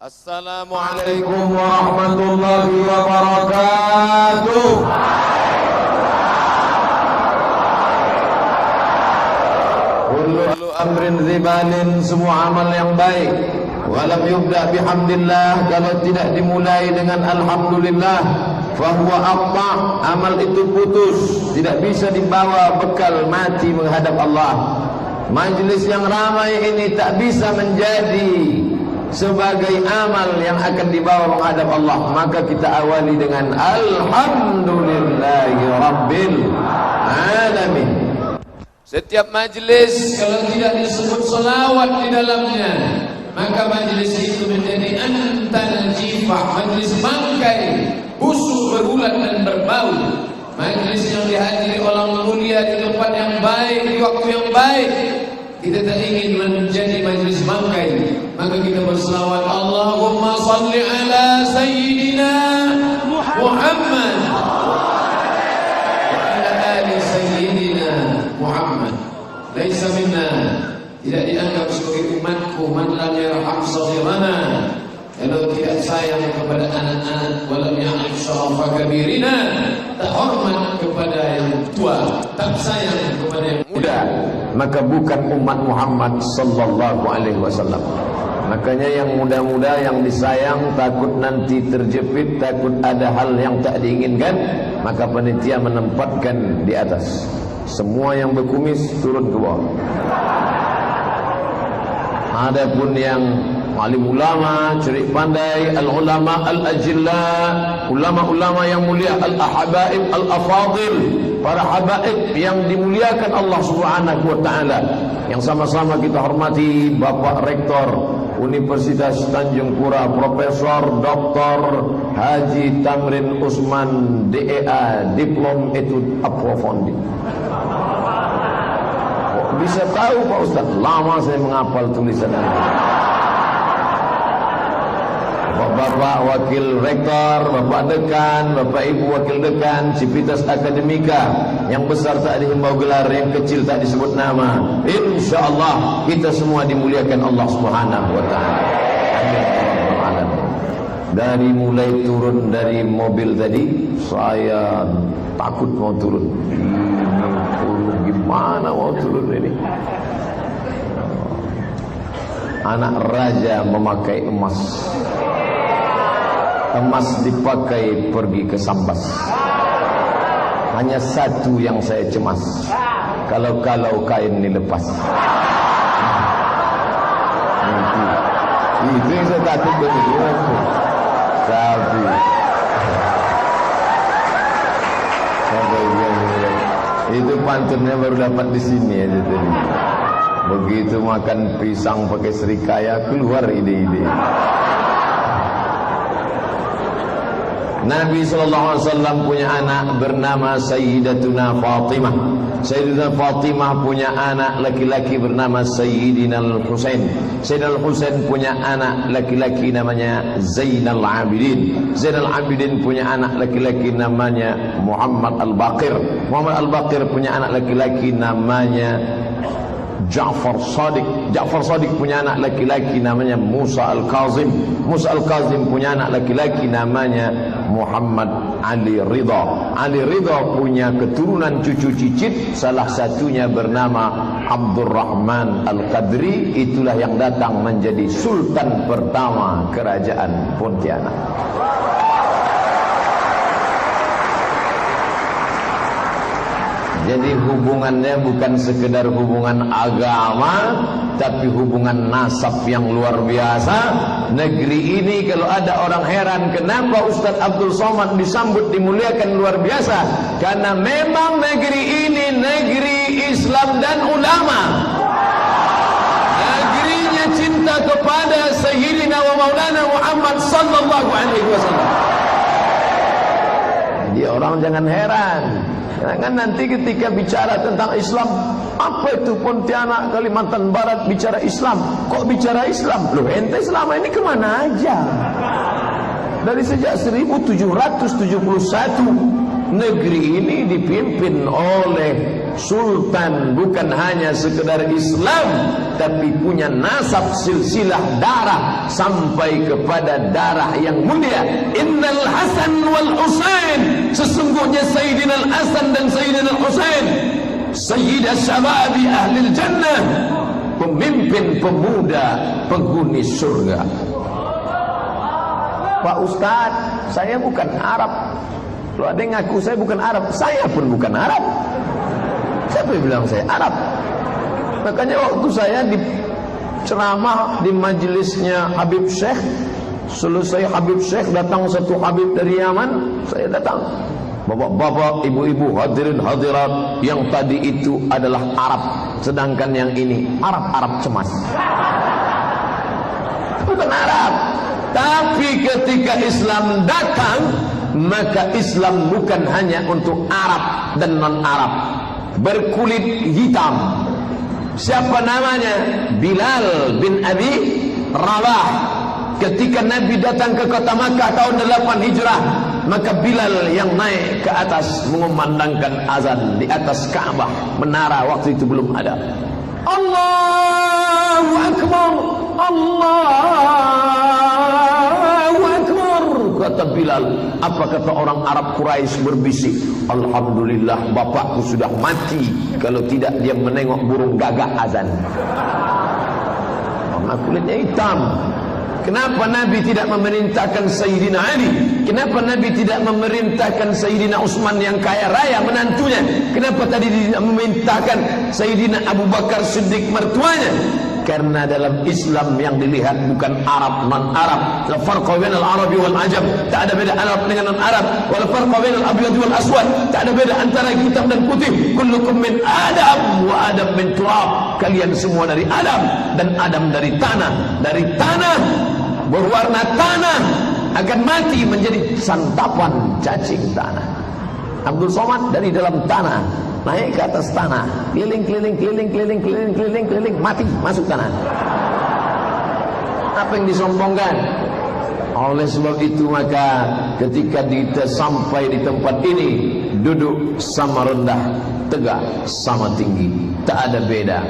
Assalamualaikum warahmatullahi wabarakatuh. Kullu amrin zibalin, semua amal yang baik. Walam yubda bihamdillah, kalau tidak dimulai dengan alhamdulillah, fahuwa aqta, amal itu putus, tidak bisa dibawa bekal mati menghadap Allah. Majlis yang ramai ini tak bisa menjadi sebagai amal yang akan dibawa menghadap Allah, maka kita awali dengan alhamdulillahi rabbil alamin. Setiap majlis kalau tidak disebut salawat di dalamnya, maka majlis itu menjadi antal jifah, majlis bangkai, busuk, berulat dan berbau. Majlis yang dihadiri orang mulia di tempat yang baik, di waktu yang baik, kita tak ingin menjadi majlis bangkai, maka kita berselawat, Allahumma salli ala sayyidina Muhammad wa ala ali sayyidina Muhammad. Laisa minna, tidak dianggap sebagai umatku man lam yarham saghirana, kalau tidak sayang kepada anak-anak, walam ya'rif syarafa kabirina, tak hormat kepada yang tua, tak sayang kepada yang muda, maka bukan umat Muhammad sallallahu alaihi wasallam. Makanya yang muda-muda yang disayang takut nanti terjepit, takut ada hal yang tak diinginkan, maka panitia menempatkan di atas. Semua yang berkumis turun ke bawah. Adapun yang alim ulama, cerik pandai, al-ulama al-ajilla, ulama-ulama yang mulia, al-habaib al-afadil, para habaib yang dimuliakan Allah Subhanahu wa taala, yang sama-sama kita hormati, Bapak Rektor Universitas Tanjung Pura, Profesor Dr. Haji Tamrin Usman, DEA, Diplom Etude Approfondi. Kok bisa tahu Pak Ustaz? Lama saya menghafal tulisan ini. Bapak Wakil Rektor, Bapak Dekan, Bapak Ibu Wakil Dekan, Civitas Akademika, yang besar tak dihimbau gelar, yang kecil tak disebut nama. InsyaAllah kita semua dimuliakan Allah Subhanahu wa ta'ala. Amin. Dari mulai turun dari mobil tadi, saya takut mau turun. Gimana mau turun ini? Anak raja memakai emas. Emas dipakai pergi ke Sambas. Hanya satu yang saya cemas, kalau kain dilepas. Itu yang saya takut betul. Tapi itu pantunnya baru dapat di sini aja tadi. Begitu makan pisang pakai serikaya, keluar ide-ide. Nabi SAW punya anak bernama Sayyidatuna Fatimah. Sayyidatuna Fatimah punya anak laki-laki bernama Sayyidina Al-Husain. Sayyidina Al-Husain punya anak laki-laki namanya Zainal Abidin. Zainal Abidin punya anak laki-laki namanya Muhammad Al-Baqir. Muhammad Al-Baqir punya anak laki-laki namanya Ja'far Shadiq. Ja'far Shadiq punya anak laki-laki namanya Musa Al-Kazim. Musa Al-Kazim punya anak laki-laki namanya Muhammad Ali Ridha. Ali Ridha punya keturunan cucu cicit, salah satunya bernama Abdurrahman Al-Qadri. Itulah yang datang menjadi sultan pertama kerajaan Pontianak. Jadi hubungannya bukan sekedar hubungan agama, tapi hubungan nasab yang luar biasa. Negeri ini kalau ada orang heran kenapa Ustaz Abdul Somad disambut dimuliakan luar biasa, karena memang negeri ini negeri Islam dan ulama. Negerinya cinta kepada Sayyidina wa Maulana Muhammad sallallahu alaihi wasallam. Jadi orang jangan heran. Kan nanti ketika bicara tentang Islam, apa itu Pontianak, Kalimantan Barat bicara Islam? Kok bicara Islam? Loh, ente selama ini kemana aja? Dari sejak 1771 negeri ini dipimpin oleh sultan, bukan hanya sekedar Islam, tapi punya nasab silsilah darah sampai kepada darah yang mulia. Innal Hasan wal Husain, sesungguhnya Sayyidina Al-Hasan dan Sayyidina Al-Husain, Sayyidah Syababi Ahlil Jannah, pemimpin pemuda penghuni surga. Pak Ustadz, saya bukan Arab. Kalau ada yang ngaku saya bukan Arab, saya pun bukan Arab. Siapa yang bilang saya Arab? Makanya waktu saya di ceramah di majelisnya Habib Syekh, selesai Habib Syekh datang satu Habib dari Yaman, saya datang. Bapak-bapak, ibu-ibu, hadirin hadirat, yang tadi itu adalah Arab, sedangkan yang ini Arab cemas. Bukan Arab. Tapi ketika Islam datang, maka Islam bukan hanya untuk Arab dan non-Arab, berkulit hitam. Siapa namanya? Bilal bin Abi Rabah. Ketika Nabi datang ke kota Makkah tahun 8 Hijrah, maka Bilal yang naik ke atas mengumandangkan azan di atas Ka'bah. Menara waktu itu belum ada. Allahu Akbar, Allahu Akbar, kata Bilal. Apa kata orang Arab Quraisy berbisik? Alhamdulillah, bapakku sudah mati. Kalau tidak dia menengok burung gagak azan. Karena kulitnya hitam. Kenapa Nabi tidak memerintahkan Sayyidina Ali? Kenapa Nabi tidak memerintahkan Sayyidina Utsman yang kaya raya menantunya? Kenapa tadi tidak memerintahkan Sayyidina Abu Bakar Siddiq mertuanya? Karena dalam Islam yang dilihat bukan Arab non-Arab. La farqa bainal Arabi wal Ajam. Tak ada beda Arab dengan non-Arab. Wal farqa bainal abyad wal aswad. Tak ada beda antara hitam dan putih. Kullukum min Adam wa Adam min turab. Kalian semua dari Adam dan Adam dari tanah. Dari tanah berwarna tanah akan mati menjadi santapan cacing tanah. Abdul Somad dari dalam tanah naik ke atas tanah, keliling, mati, masuk tanah. Apa yang disombongkan? Oleh sebab itu maka ketika kita sampai di tempat ini, duduk sama rendah, tegak sama tinggi, tak ada beda.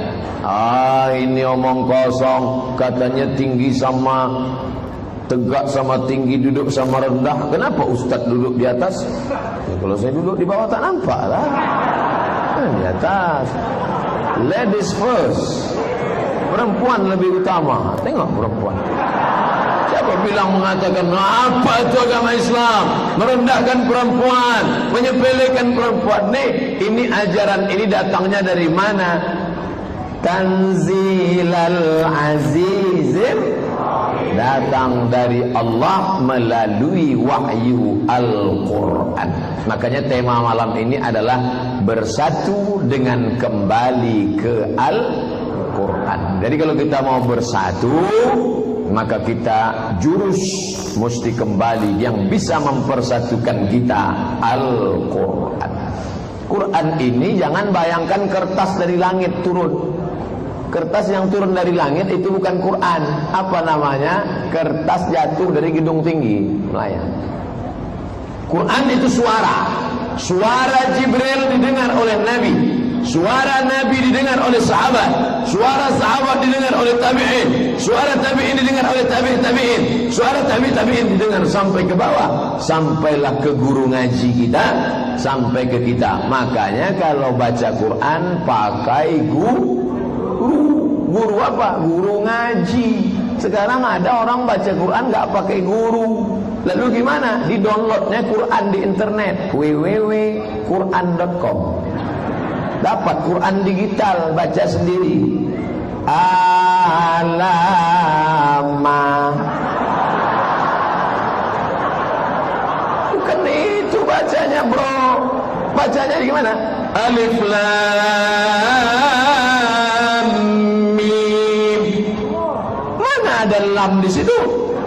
Ini omong kosong, katanya tinggi sama tegak sama tinggi, duduk sama rendah. Kenapa Ustadz duduk di atas? Ya, kalau saya duduk di bawah tak nampak lah. Di atas. Ladies first. Perempuan lebih utama. Tengok perempuan. Siapa bilang mengatakan apa itu agama Islam? Merendahkan perempuan, menyepelekan perempuan. Ini ajaran ini datangnya dari mana? Tanzilal Azizim, datang dari Allah melalui wahyu Al-Quran. Makanya tema malam ini adalah bersatu dengan kembali ke Al-Quran. Jadi kalau kita mau bersatu, maka kita jurus mesti kembali yang bisa mempersatukan kita, Al-Quran. Quran ini jangan bayangkan kertas dari langit turun. Kertas yang turun dari langit itu bukan Quran. Apa namanya? Kertas jatuh dari gedung tinggi melayang. Quran itu suara. Suara Jibril didengar oleh Nabi. Suara Nabi didengar oleh sahabat. Suara sahabat didengar oleh tabi'in. Suara tabi'in didengar oleh tabi'in. Suara tabi'in didengar sampai ke bawah. Sampailah ke guru ngaji kita, sampai ke kita. Makanya kalau baca Quran pakai guru apa? Guru ngaji. Sekarang ada orang baca Quran nggak pakai guru. Lalu gimana? Di downloadnya Quran di internet, www.quran.com. Dapat Quran digital, baca sendiri. Alamah. Bukan itu bacanya, bro. Bacanya gimana? Alif Lam Mim. Mana ada lam di situ?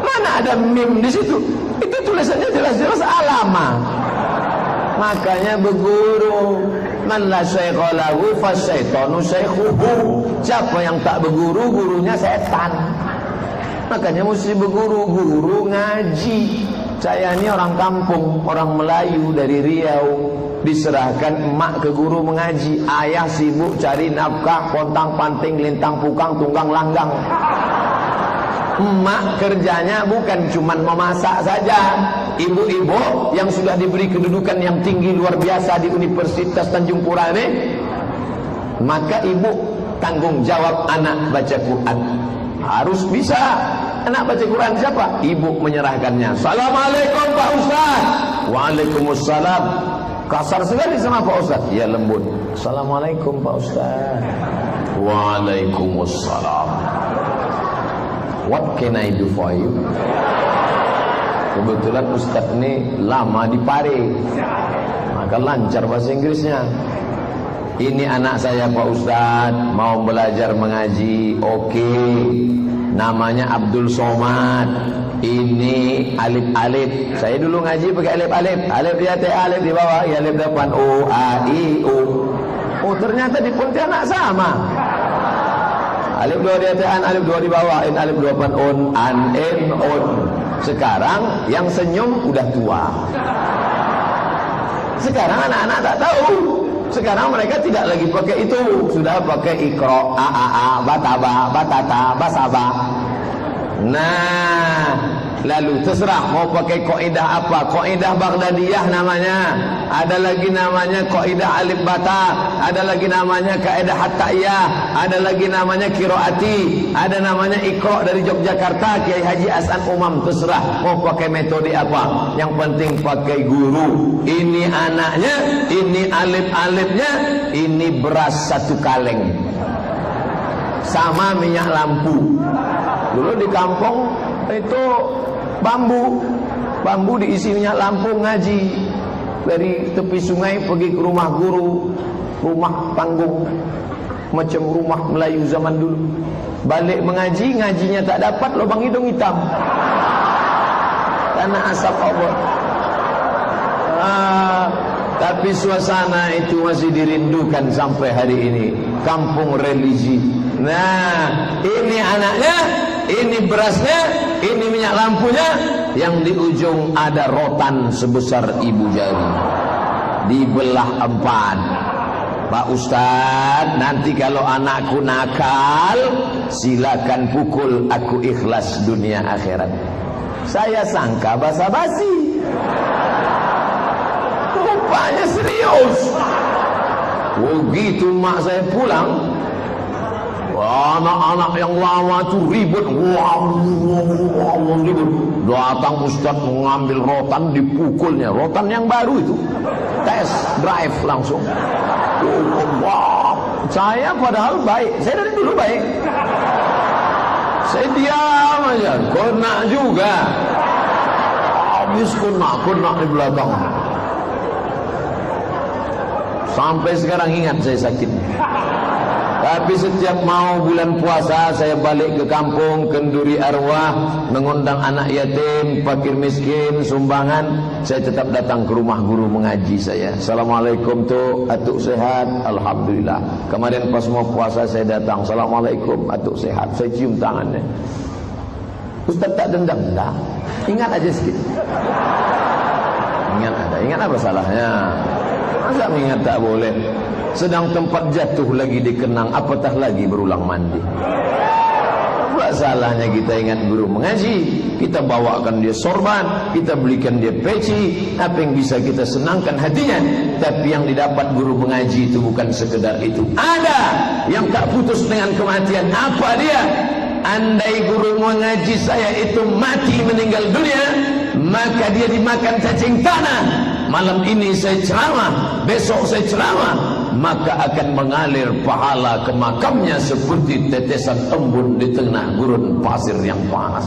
Mana ada mim di situ? Itu tulisannya jelas-jelas alamah. Makanya berguru. Man la syaikha lahu fasyaitanu syaikhuhu. Siapa yang tak berguru, gurunya setan. Makanya mesti berguru, guru ngaji. Saya ini orang kampung, orang Melayu dari Riau. Diserahkan emak ke guru mengaji. Ayah sibuk cari nafkah, pontang panting, lintang pukang, tunggang langgang. Emak kerjanya bukan cuma memasak saja. Ibu-ibu yang sudah diberi kedudukan yang tinggi luar biasa di Universitas Tanjung Pura ini, maka ibu tanggung jawab anak baca Quran. Harus bisa. Anak baca Quran siapa? Ibu menyerahkannya. Assalamualaikum Pak Ustaz. Waalaikumsalam. Kasar sekali sama Pak Ustaz. Ya lembut. Assalamualaikum Pak Ustaz. Waalaikumsalam. What can I do for you? Kebetulan Ustaz ini lama di Pare, maka lancar bahasa Inggrisnya. Ini anak saya Pak Ustaz, mau belajar mengaji. Oke. Namanya Abdul Somad. Ini alif-alif. Saya dulu ngaji pakai alif-alif. Alif di atas, alif di bawah, alif depan, O, A, I, U. Oh ternyata di Pontianak sama. Alif dua di atas, alif dua di bawah, in alif dua depan, on, an, in, on. Sekarang yang senyum udah tua. Sekarang anak-anak tak tahu. Sekarang mereka tidak lagi pakai itu, sudah pakai ikro, a, bataba, batata, basaba. Nah, lalu terserah mau pakai kaidah apa. Kaidah Baghdadiyah namanya. Ada lagi namanya kaidah alif bata. Ada lagi namanya kaidah hattaiyah. Ada lagi namanya qiraati. Ada namanya ikro dari Yogyakarta, Kiai Haji Hasan Umam. Terserah mau pakai metode apa. Yang penting pakai guru. Ini anaknya, ini alif-alifnya, ini beras 1 kaleng. Sama minyak lampu. Dulu di kampung itu bambu diisi minyak lampu ngaji. Dari tepi sungai pergi ke rumah guru, rumah panggung, macam rumah Melayu zaman dulu. Balik mengaji, ngajinya tak dapat, lubang hidung hitam karena asap obor. Tapi suasana itu masih dirindukan sampai hari ini. Kampung religi. Nah, ini anaknya, ini berasnya, ini minyak lampunya. Yang di ujung ada rotan sebesar ibu jari, dibelah 4. Pak Ustadz, nanti kalau anakku nakal, silakan pukul, aku ikhlas dunia akhirat. Saya sangka basa-basi, rupanya serius. Begitu mak saya pulang, anak-anak yang lama itu ribut. Ribut. Datang Ustaz mengambil rotan, dipukulnya. Rotan yang baru itu, tes drive langsung. Saya padahal baik, saya dari dulu baik. Saya diam aja, kena juga. Habis kena di belakang. Sampai sekarang ingat saya sakit. Tapi setiap mau bulan puasa, saya balik ke kampung, kenduri arwah, mengundang anak yatim, fakir miskin, sumbangan. Saya tetap datang ke rumah guru mengaji saya. Assalamualaikum tu, atuk sehat? Alhamdulillah. Kemarin pas mau puasa saya datang. Assalamualaikum, atuk sehat? Saya cium tangannya. Ustaz tak dendam? Tak. Ingat aja sedikit. Ingat apa salahnya? Masa ingat tak boleh? Sedang tempat jatuh lagi dikenang, apatah lagi berulang mandi. Apa salahnya kita ingat guru mengaji? Kita bawakan dia sorban, kita belikan dia peci. Apa yang bisa kita senangkan hatinya? Tapi yang didapat guru mengaji itu bukan sekedar itu. Ada yang tak putus dengan kematian. Apa dia? Andai guru mengaji saya itu mati meninggal dunia, maka dia dimakan cacing tanah. Malam ini saya ceramah, besok saya ceramah, maka akan mengalir pahala ke makamnya seperti tetesan embun di tengah gurun pasir yang panas.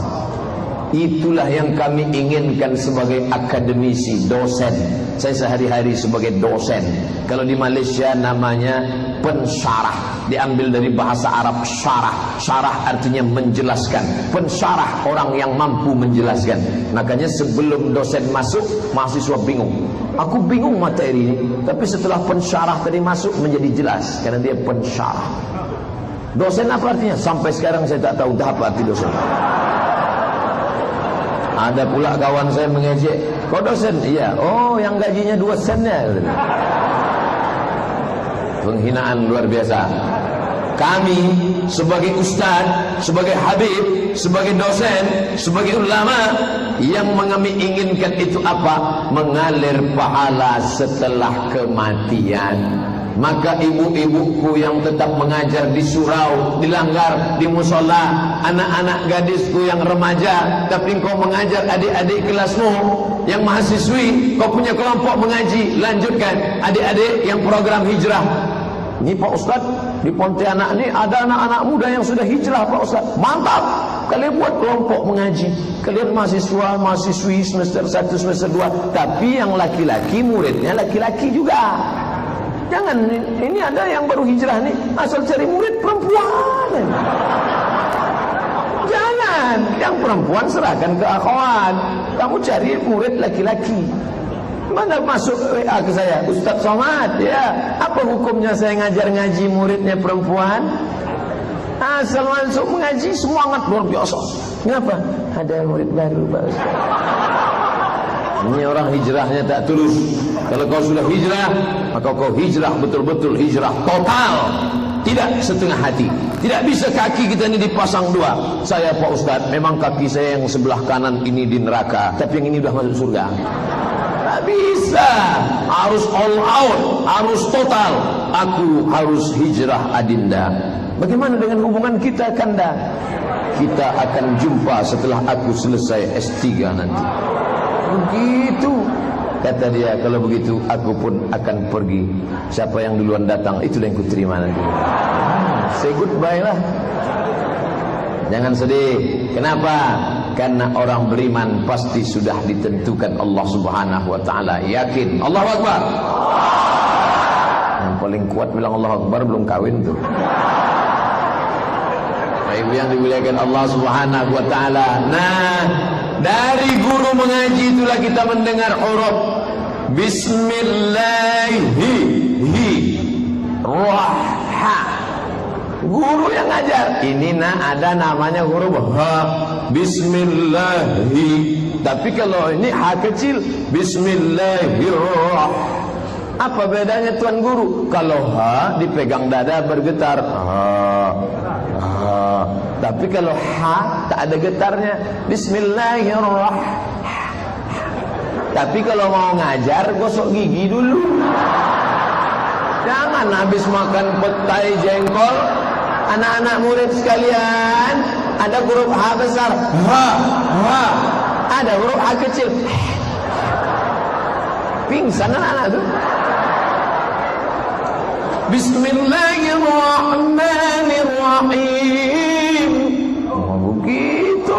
Itulah yang kami inginkan sebagai akademisi, dosen. Saya sehari-hari sebagai dosen. Kalau di Malaysia namanya pensyarah, diambil dari bahasa Arab syarah. Syarah artinya menjelaskan. Pensyarah orang yang mampu menjelaskan. Makanya sebelum dosen masuk, mahasiswa bingung. Aku bingung materi ini, tapi setelah pensyarah tadi masuk menjadi jelas karena dia pensyarah. Dosen apa artinya? Sampai sekarang saya tak tahu apa arti dosen. Ada pula kawan saya mengejek, kau dosen? Iya. Oh, yang gajinya 2 sen ya. Penghinaan luar biasa. Kami sebagai ustaz, sebagai habib, sebagai dosen, sebagai ulama, yang kami inginkan itu apa? Mengalir pahala setelah kematian. Maka ibu-ibuku yang tetap mengajar di surau, di langgar, di musola, anak-anak gadisku yang remaja, tapi kau mengajar adik-adik kelasmu yang mahasiswi, kau punya kelompok mengaji, lanjutkan. Adik-adik yang program hijrah, ini Pak Ustaz, di Pontianak ini ada anak-anak muda yang sudah hijrah Pak Ustaz. Mantap, kalian buat kelompok mengaji. Kalian mahasiswa, mahasiswi semester 1, semester 2, tapi yang laki-laki muridnya laki-laki juga. Jangan, ini ada yang baru hijrah nih, asal cari murid perempuan. Jangan, yang perempuan serahkan ke akhwat. Kamu cari murid laki-laki. Mana masuk WA ke saya, Ustaz Somad, ya, apa hukumnya saya ngajar ngaji muridnya perempuan? Asal masuk mengaji semangat luar biasa. Kenapa? Ada murid baru, Pak Ustaz. Ini orang hijrahnya tak tulus. Kalau kau sudah hijrah, maka kau hijrah betul-betul, hijrah total, tidak setengah hati. Tidak bisa kaki kita ini dipasang 2. Saya Pak Ustaz, memang kaki saya yang sebelah kanan ini di neraka, tapi yang ini sudah masuk surga. Tak bisa, harus all out, harus total. Aku harus hijrah adinda. Bagaimana dengan hubungan kita Kanda? Kita akan jumpa setelah aku selesai S3 nanti. Begitu kata dia, kalau begitu aku pun akan pergi. Siapa yang duluan datang, itulah yang kuterima nanti. Say goodbye lah. Jangan sedih. Kenapa? Karena orang beriman pasti sudah ditentukan Allah Subhanahu wa taala. Yakin. Allahu Akbar. Yang paling kuat bilang Allahu Akbar belum kawin tuh. Ibu yang dimuliakan Allah Subhanahu wa taala. Nah, dari guru mengaji itulah kita mendengar huruf Bismillahirrahmanirrahim. Guru yang ngajar. Ini ada namanya huruf ha, Bismillahi. Tapi kalau ini ha kecil, Bismillahirrahmanirrahim. Apa bedanya Tuan Guru? Kalau ha dipegang dada bergetar. Tapi kalau ha tak ada getarnya. Bismillahirrahmanirrahim. Tapi kalau mau ngajar gosok gigi dulu. Jangan habis makan petai jengkol. Anak-anak murid sekalian, ada huruf ha besar, ha, ha. Ada huruf ha kecil. Pingsan anak-anak tu. Bismillahirrahmanirrahim. Oh, begitu.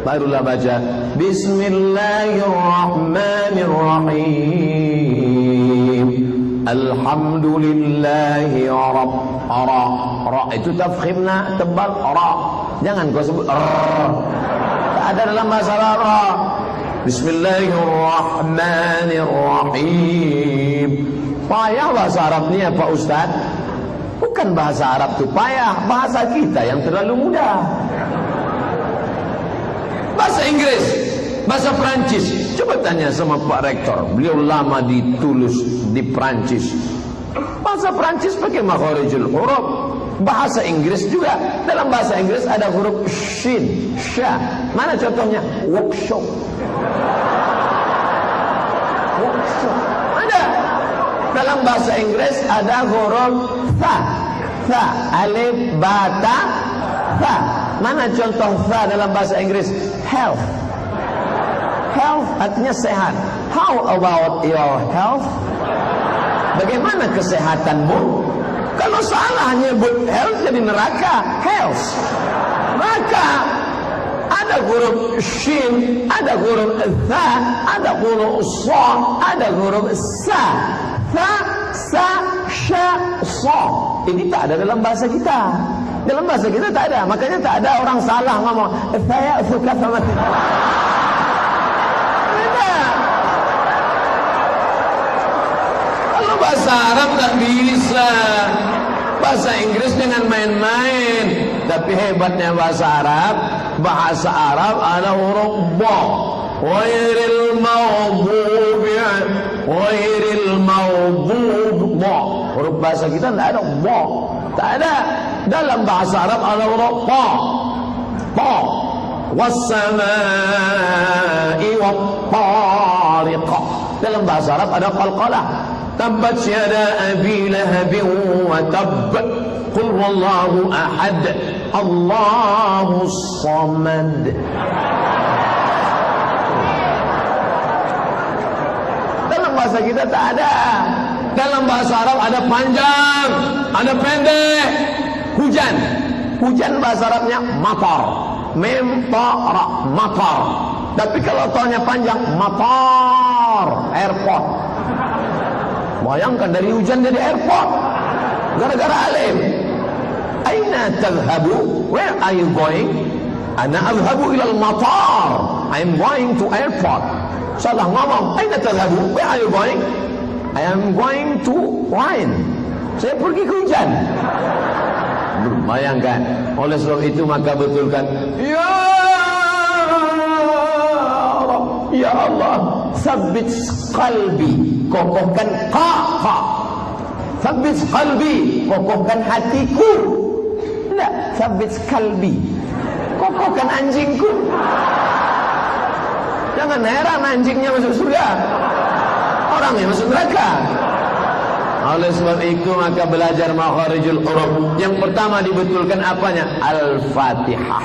Barulah baca Bismillahirrahmanirrahim. Alhamdulillahi ra itu tafkhimna tebal ra. Jangan kau sebut tak ada dalam bahasa Arab. Bismillahirrahmanirrahim. Payah bahasa Arab ni Pak Ustaz. Bukan bahasa Arab tu payah, bahasa kita yang terlalu mudah. Bahasa Inggris, bahasa Perancis. Coba tanya sama Pak Rektor. Beliau lama di Toulouse, di Perancis. Bahasa Perancis pakai makharijul huruf. Bahasa Inggris juga. Dalam bahasa Inggris ada huruf shin, sha. Mana contohnya? Workshop. Workshop. Ada. Dalam bahasa Inggris ada huruf tha. Tha, alif, ba, ta, tha. Mana contoh tha dalam bahasa Inggris? Health. Health artinya sehat. How about your health? Bagaimana kesehatanmu? Kalau salah nyebut health jadi neraka. Health, neraka. Ada huruf shin, ada huruf tha, ada huruf sa, ada huruf sa. Tha, sa, sha, sa. Ini tak ada dalam bahasa kita. Dalam bahasa kita tak ada. Makanya tak ada orang salah ngomong saya suka sama tidak. Kalau bahasa Arab tak bisa. Bahasa Inggris dengan main-main. Tapi hebatnya bahasa Arab, bahasa Arab ada huruf ba. Ghairil maghdubi ba. Huruf bahasa kita tidak ada ba. Tak ada. Dalam bahasa Arab ada huruf ta. Ta. Was-samaa'i wat-tariq. Dalam bahasa Arab ada qalqalah. Tabbat yada abi lahabin wa tabb. Qul huwallahu ahad. Allahus samad. Dalam bahasa kita tak ada. Dalam bahasa Arab ada panjang, ada pendek. Hujan. Hujan bahasa Arabnya matar. Mim ta ra, matar. Tapi kalau tanya panjang, matar, airport. Bayangkan dari hujan jadi airport. Gara-gara alim. Aina tadhhabu? Where are you going? Ana adhhabu ila al-matar. I'm going to airport. Salah ngomong. Aina tadhhabu? Where are you going? I am going to wine. Saya pergi ke hujan. Bayangkan. Oleh sebab itu maka betulkan, ya Rabb, ya Allah, sabbit qalbi, kokohkan qa. Sabbit qalbi, kokohkan hatiku. Tidak, sabbit qalbi, kokohkan anjingku. Jangan heran anjingnya masuk surga, orangnya masuk neraka. Oleh sebab itu maka belajar makharijul huruf. Yang pertama dibetulkan apanya? Al-Fatihah.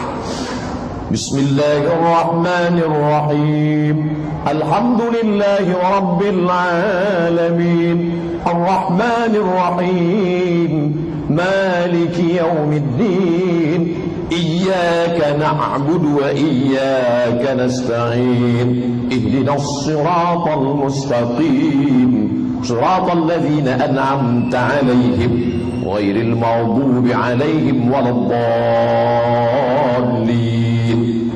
Bismillahirrahmanirrahim. Alhamdulillahi rabbil alamin. Ar-Rahmanirrahim. Maliki yaumiddin. Iyyaka na'budu wa iyyaka nasta'in. Ihdinas siratal mustaqim. صراط الذين أنعمت عليهم غير المغضوب عليهم ولا الضالين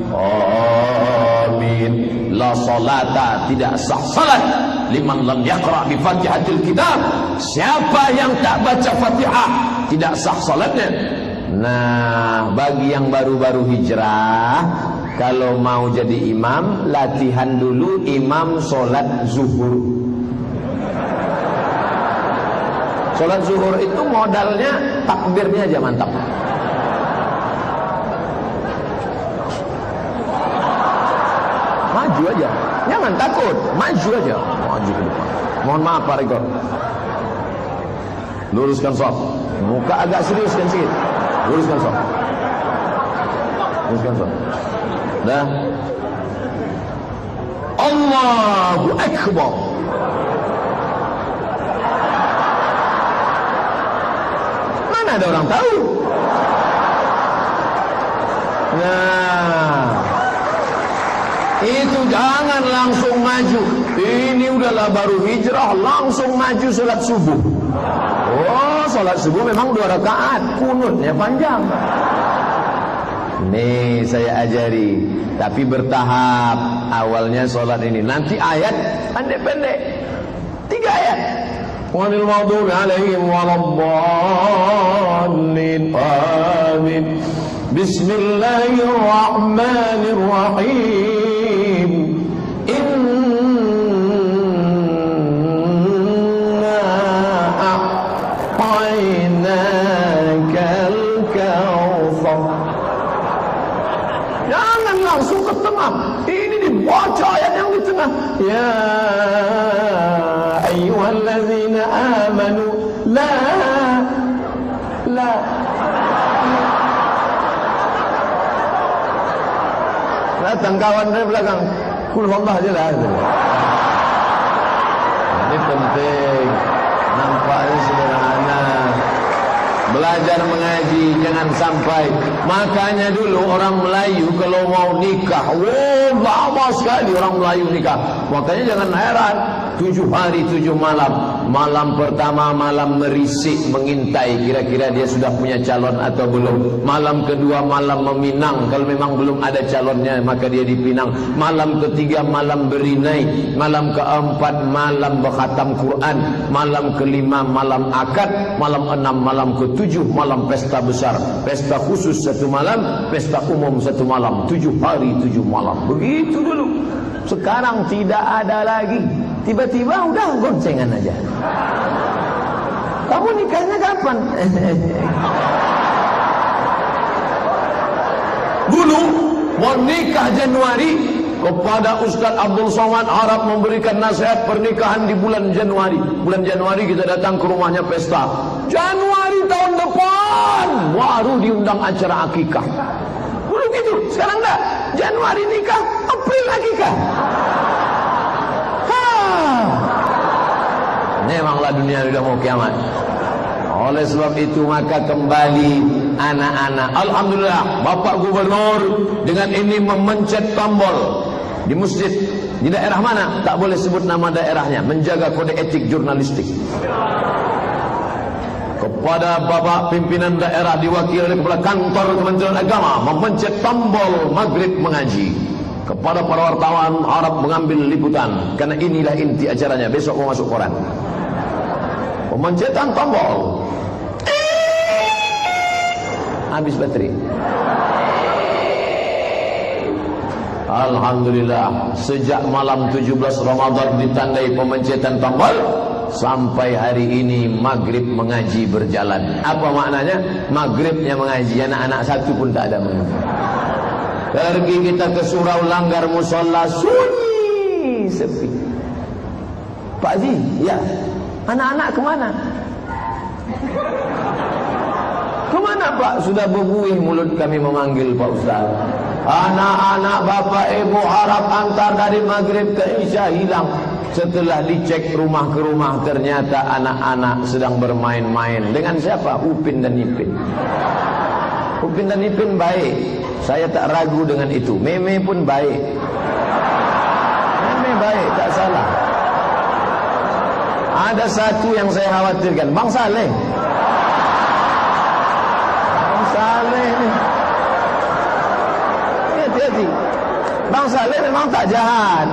آمين. La salata, tidak sah salat liman lam yaqra bi Fatihatil Kitab. Siapa yang tak baca Fatihah tidak sah salatnya. Nah, bagi yang baru-baru hijrah, kalau mau jadi imam, latihan dulu imam salat zuhur. Salat zuhur itu modalnya takbirnya aja mantap. Maju aja, jangan takut, maju aja, maju ke depan. Mohon maaf Pak Rekor, luruskan shaf, muka agak seriuskan sedikit, luruskan shaf, luruskan shaf. Dah. Allahu Akbar. Ada orang tahu. Nah, itu jangan langsung maju. Ini udahlah baru hijrah, langsung maju salat subuh. Oh, salat subuh memang 2 rakaat, kunutnya panjang. Nih saya ajari, tapi bertahap. Awalnya salat ini, nanti ayat pendek-pendek, 3 ayat. Walil maghdubi alaihim waladdallin. Amin. Bismillahirrahmanirrahim. Inna a'tainakal kautsar. Jangan langsung ke tengah. Ini dibaca ayat yang di tengah. Ya ayyuhalladzina amanu la datang kawan dari belakang, kul wallah aja lah. Ini penting, nampaknya sederhana. Belajar mengaji jangan sampai. Makanya dulu orang Melayu kalau mau nikah, lama sekali orang Melayu nikah. Makanya jangan heran 7 hari 7 malam. Malam pertama malam merisik mengintai, kira-kira dia sudah punya calon atau belum. Malam kedua malam meminang, kalau memang belum ada calonnya maka dia dipinang. Malam ketiga malam berinai. Malam keempat malam berkhatam Quran. Malam kelima malam akad. Malam enam malam ketujuh malam pesta besar. Pesta khusus satu malam, pesta umum satu malam. 7 hari 7 malam. Begitu dulu. Sekarang tidak ada lagi. Tiba-tiba udah goncengan aja. Kamu nikahnya kapan? Dulu mau nikah Januari, kepada Ustaz Abdul Somad Arab memberikan nasihat pernikahan di bulan Januari. Bulan Januari kita datang ke rumahnya pesta. Januari tahun depan baru diundang acara akikah. Dulu gitu, sekarang enggak. Januari nikah, April akikah. Memanglah dunia sudah mau kiamat. Oleh sebab itu maka kembali anak-anak, alhamdulillah Bapak Gubernur dengan ini memencet tombol di masjid. Di daerah mana? Tak boleh sebut nama daerahnya, menjaga kode etik jurnalistik. Kepada Bapak pimpinan daerah diwakili oleh kepala kantor Kementerian Agama memencet tombol maghrib mengaji. Kepada para wartawan harap mengambil liputan, karena inilah inti acaranya, besok mau masuk koran. Pemencetan tombol, habis baterai. Alhamdulillah, sejak malam 17 Ramadan ditandai pemencetan tombol, sampai hari ini maghrib mengaji berjalan. Apa maknanya? Maghribnya mengaji, anak-anak satu pun tak ada mengaji. Pergi kita ke surau langgar musola, sunyi sepi. Pak Haji, ya, anak-anak kemana? Kemana Pak? Sudah berbuih mulut kami memanggil Pak Ustaz. Anak-anak Bapak Ibu harap antar dari maghrib ke isya hilang. Setelah dicek rumah ke rumah, ternyata anak-anak sedang bermain-main. Dengan siapa? Upin dan Ipin. Upin dan Ipin baik, saya tak ragu dengan itu. Meme pun baik. Meme baik, tak salah. Ada satu yang saya khawatirkan, Bang Saleh. Bang Saleh ni, hati-hati. Bang Saleh memang tak jahat.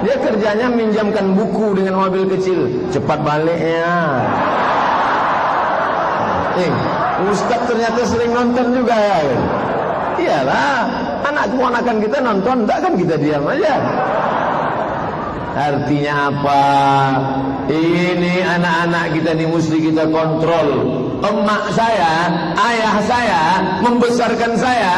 Dia kerjanya minjamkan buku dengan mobil kecil. Cepat baliknya. Ustaz ternyata sering nonton juga ya. Iyalah, anak keponakan kita nonton, tak kan kita diam aja. Artinya apa? Ini anak-anak kita ini mesti kita kontrol. Emak saya, ayah saya membesarkan saya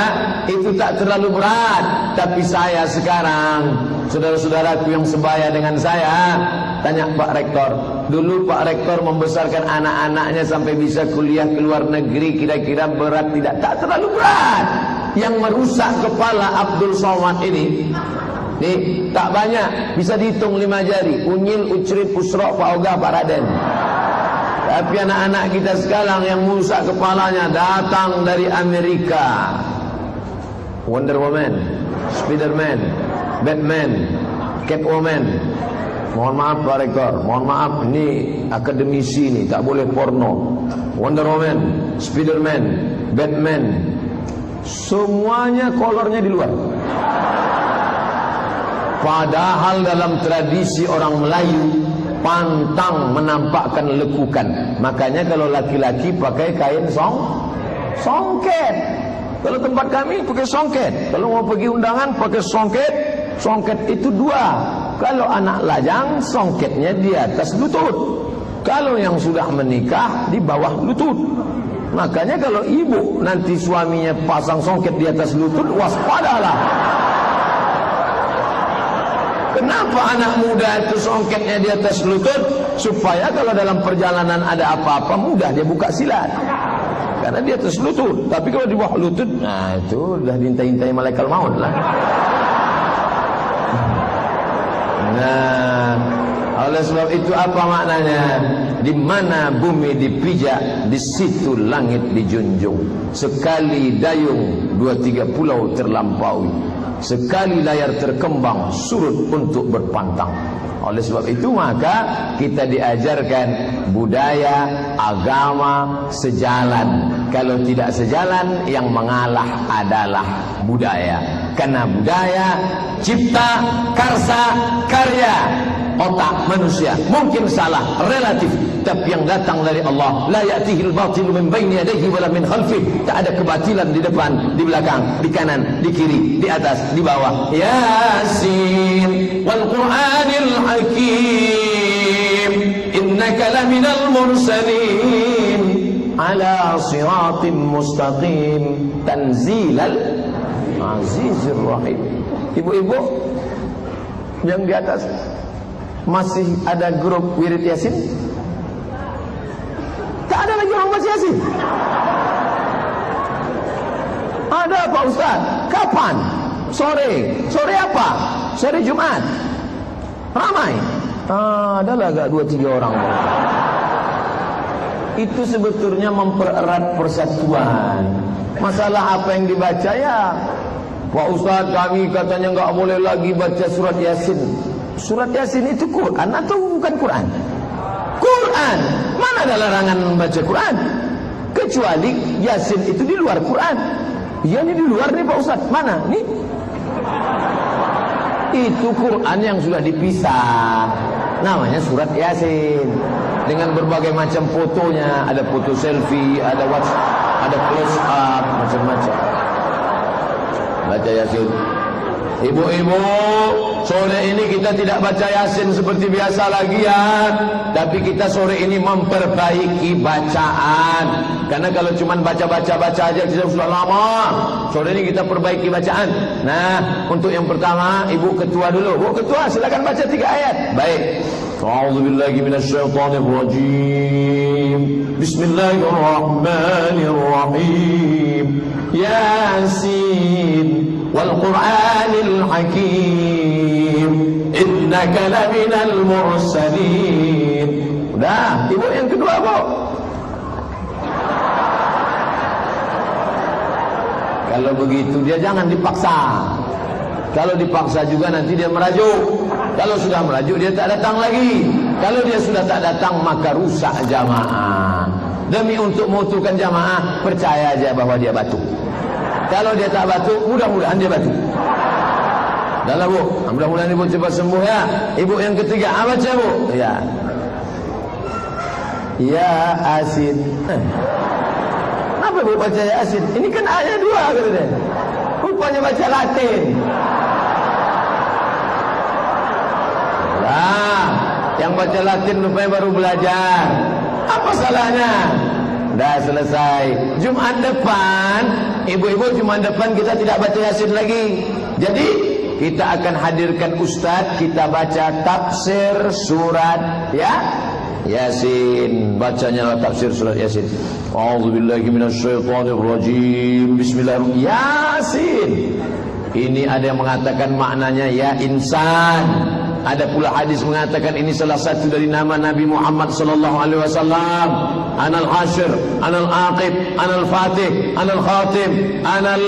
itu tak terlalu berat. Tapi saya sekarang, saudara-saudaraku yang sebaya dengan saya, tanya Pak Rektor. Dulu Pak Rektor membesarkan anak-anaknya sampai bisa kuliah ke luar negeri, kira-kira berat tidak? Tak terlalu berat. Yang merusak kepala Abdul Somad ini nih, tak banyak, bisa dihitung 5 jari. Unyil, Ucrit, Usrok, Pak Ogah, Pak Raden. Tapi anak-anak kita sekarang yang merusak kepalanya datang dari Amerika. Wonder Woman, Spiderman, Batman, Catwoman. Mohon maaf Pak Rektor, mohon maaf, ini akademisi nih, tak boleh porno. Wonder Woman, Spiderman, Batman, semuanya kolornya di luar. Padahal dalam tradisi orang Melayu, pantang menampakkan lekukan. Makanya kalau laki-laki pakai kain songket. Kalau tempat kami pakai songket. Kalau mau pergi undangan pakai songket. Songket itu 2. Kalau anak lajang, songketnya di atas lutut. Kalau yang sudah menikah, di bawah lutut. Makanya kalau ibu nanti suaminya pasang songket di atas lutut, waspadalah. Kenapa anak muda itu songketnya di atas lutut? Supaya kalau dalam perjalanan ada apa-apa, mudah dia buka silat. Karena di atas lutut. Tapi kalau di bawah lutut, nah itu udah diintai-intai malaikat maut lah. Nah, oleh sebab itu apa maknanya? Di mana bumi dipijak, di situ langit dijunjung. Sekali dayung, 2-3 pulau terlampaui. sekali layar terkembang surut untuk berpantang. Oleh sebab itu maka kita diajarkan budaya, agama sejalan. Kalau tidak sejalan, yang mengalah adalah budaya. Karena budaya, cipta, karsa, karya otak manusia mungkin salah, relatif, tapi yang datang dari Allah, la ya'tihil batilu min baini yadayhi wala min khalfihi. Tak ada kebatilan di depan, di belakang, di kanan, di kiri, di atas, di bawah. Yasin wal Qur'anil hakim innaka laminal mursalin ala siratim mustaqim tanzilal azizir rahim. Ibu-ibu yang di atas, masih ada grup wirid Yasin? Tak ada lagi orang baca Yasin? Ada Pak Ustaz. Kapan? Sore. Sore apa? Sore Jumat. Ramai. Adalah agak 2-3 orang. Itu sebetulnya mempererat persatuan. Masalah apa yang dibaca ya, Pak Ustaz, kami katanya enggak boleh lagi baca surat Yasin. Surat Yasin itu Quran atau bukan Quran? Quran. Mana ada larangan membaca Quran? Kecuali Yasin itu di luar Quran. Ya, ini di luar nih Pak Ustaz. Mana? Nih. Itu Quran yang sudah dipisah. Namanya surat Yasin. Dengan berbagai macam fotonya. Ada foto selfie, ada WhatsApp, ada close up, macam-macam. Baca Yasin. Ibu-ibu, sore ini kita tidak baca Yasin seperti biasa lagi ya. Tapi kita sore ini memperbaiki bacaan. Karena kalau cuma baca-baca aja kita sudah lama. Sore ini kita perbaiki bacaan. Nah, untuk yang pertama, Ibu Ketua dulu. Bu Ketua, silakan baca 3 ayat. Baik. A'udzubillahi minasyaitonirrajim. Bismillahirrahmanirrahim. Yasin wal Qur'anil hakim innaka laminal mursalin. Udah, Ibu yang kedua, Bu. Kalau begitu dia jangan dipaksa. Kalau dipaksa juga nanti dia merajuk. Kalau sudah merajuk dia tak datang lagi. Kalau dia sudah tak datang maka rusak jamaah. Demi untuk mengutuhkan jamaah, percaya aja bahwa dia batuk. Kalau dia tak batuk, mudah-mudahan dia batuk. Dah lah Bu, mudah-mudahan Ibu cepat sembuh ya. Ibu yang ketiga, baca Bu. Ya. Ya Asin. Kenapa Bu baca Ya Asin? Ini kan ayat 2 katanya. Rupanya baca Latin. Nah, yang baca Latin rupanya baru belajar. Apa salahnya? Dah selesai. Jumat depan, ibu-ibu Jumat depan kita tidak baca Yasin lagi. Jadi kita akan hadirkan ustaz, kita baca tafsir surat ya Yasin. Bacanya tafsir surat Yasin. A'udzubillahi minasyaitonirrajim. Bismillahirrahmanirrahim. Yasin. Ini ada yang mengatakan maknanya ya insan. Ada pula hadis mengatakan ini salah satu dari nama Nabi Muhammad sallallahu alaihi wasallam. Anal Hasyir, Anal Aqib, Anal Fatih, Anal Khatim, Anal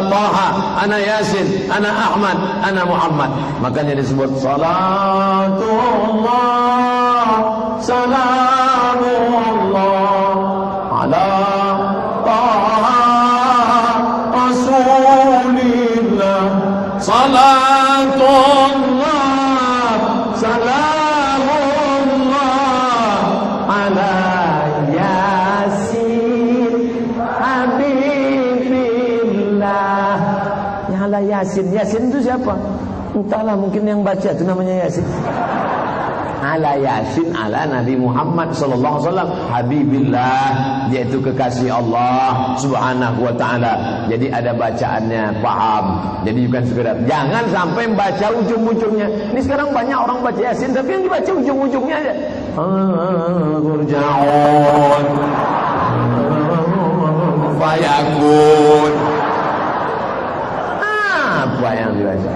Taha, Ana Yasin, Ana Ahmad, Ana Muhammad. Makanya disebut salatullah, salamullah ala Taha Rasulillah. Salatullah, salamullah ala Yasin Habibillah. Ya ala Yasin. Yasin itu siapa? Entahlah, mungkin yang baca itu namanya Yasin. Ala Yasin ala Nabi Muhammad sallallahu alaihi wasallam Habibillah, yaitu kekasih Allah Subhanahu wa taala. Jadi ada bacaannya, paham. Jadi bukan sekedar, jangan sampai membaca ujung-ujungnya. Ini sekarang banyak orang baca Yasin tapi yang dibaca ujung-ujungnya aja. Turja'un fayakun. Apa yang dibaca?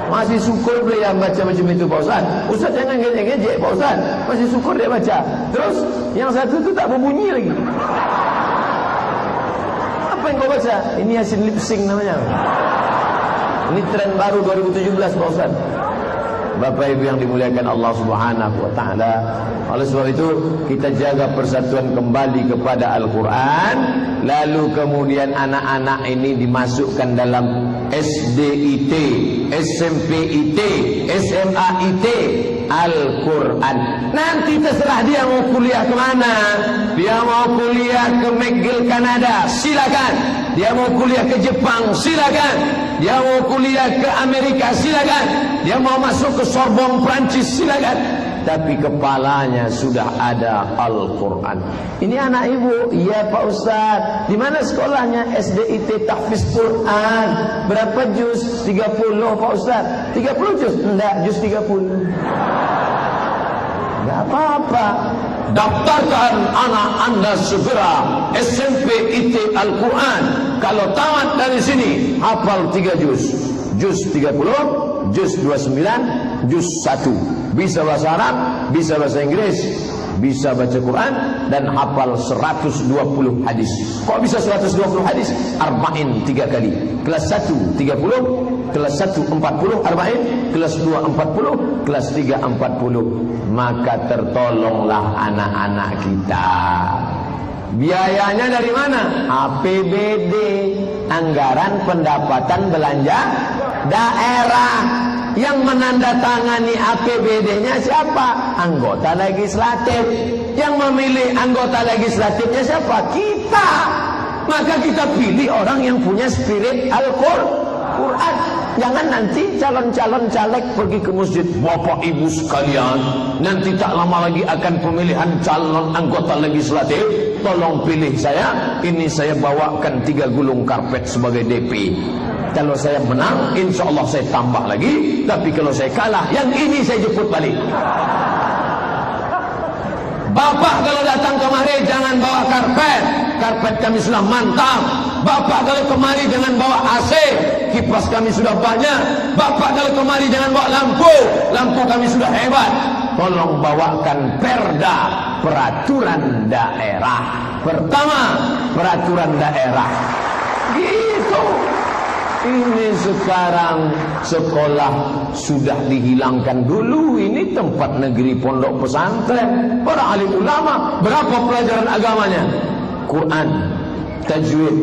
Masih syukur dia yang baca macam itu Pak Ustaz. Ustaz jangan ngejek Pak Ustaz. Masih syukur dia baca. Terus yang satu itu tak berbunyi lagi. Apa yang kau baca? Ini Yasin lip sync namanya. Ini tren baru 2017 Pak Ustaz. Bapak Ibu yang dimuliakan Allah Subhanahu wa taala. Oleh sebab itu kita jaga persatuan kembali kepada Al-Qur'an, lalu kemudian anak-anak ini dimasukkan dalam SDIT, SMPIT, SMAIT Al-Qur'an. Nanti terserah dia mau kuliah kemana. Dia mau kuliah ke McGill Kanada, silakan. Dia mau kuliah ke Jepang, silakan. Dia mau kuliah ke Amerika, silakan. Dia mau masuk ke Sorbonne Prancis, silakan. Tapi kepalanya sudah ada Al-Quran. Ini anak ibu, iya Pak Ustaz. Di mana sekolahnya? SDIT Tahfiz Quran. Berapa juz? 30 Pak Ustaz. 30 juz? Enggak, juz 30. Enggak apa-apa. Daftarkan anak anda segera SMP IT Al-Quran. Kalau tamat dari sini, hafal 3 juz. Juz 30, juz 29, juz 1. Bisa bahasa Arab, bisa bahasa Inggris, bisa baca Quran, dan hafal 120 hadis. Kok bisa 120 hadis? Arba'in 3 kali. Kelas 1 30, kelas 1 40 arba'in, kelas 2 40, kelas 3 40. Maka tertolonglah anak-anak kita. Biayanya dari mana? APBD, Anggaran Pendapatan Belanja Daerah. Yang menandatangani APBD-nya siapa? Anggota legislatif. Yang memilih anggota legislatifnya siapa? Kita. Maka kita pilih orang yang punya spirit Al-Quran. Jangan nanti calon-calon caleg pergi ke masjid. Bapak ibu sekalian, nanti tak lama lagi akan pemilihan calon anggota legislatif. Tolong pilih saya. Ini saya bawakan 3 gulung karpet sebagai DP. Kalau saya menang, insya Allah saya tambah lagi. Tapi kalau saya kalah, yang ini saya jemput balik. Bapak kalau datang kemari jangan bawa karpet. Karpet kami sudah mantap. Bapak kalau kemari jangan bawa AC. Kipas kami sudah banyak. Bapak kalau kemari jangan bawa lampu. Lampu kami sudah hebat. Tolong bawakan perda, peraturan daerah. Pertama, peraturan daerah. Gitu. Ini sekarang sekolah sudah dihilangkan. Dulu ini tempat negeri pondok pesantren, para alim ulama. Berapa pelajaran agamanya? Quran, tajwid,